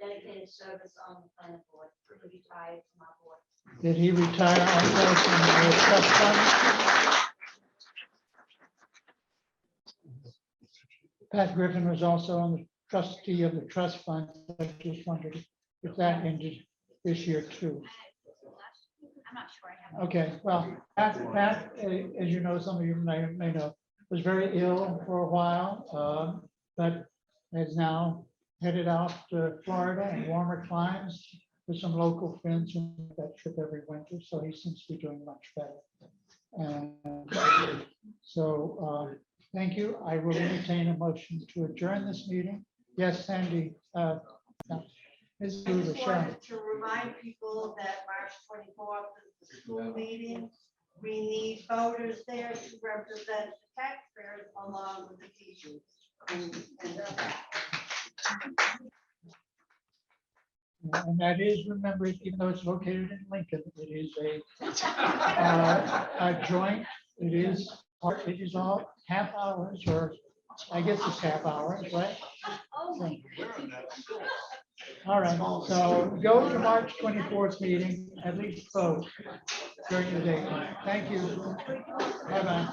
dedicated service on the planning board. He retired from our board. Did he retire also from the trust fund? Pat Griffin was also on the trustee of the trust fund. I just wondered if that ended this year too. I'm not sure I have. Okay, well, Pat, as you know, some of you may know, was very ill for a while, but has now headed out to Florida and warmer climes with some local friends who make that trip every winter. So he seems to be doing much better. And so thank you. I will entertain a motion to adjourn this meeting. Yes, Sandy. Ms. I Hoover, just Sharon. wanted to remind people that March 24th is the school meeting. We need voters there to represent the taxpayers along with the teachers. And that is, remember, even though it's located in Lincoln, it is a joint, it is all half hours, or I guess it's half hours, right? So, all right, so go to March 24th meeting, at least vote during the day. Thank you. Bye-bye.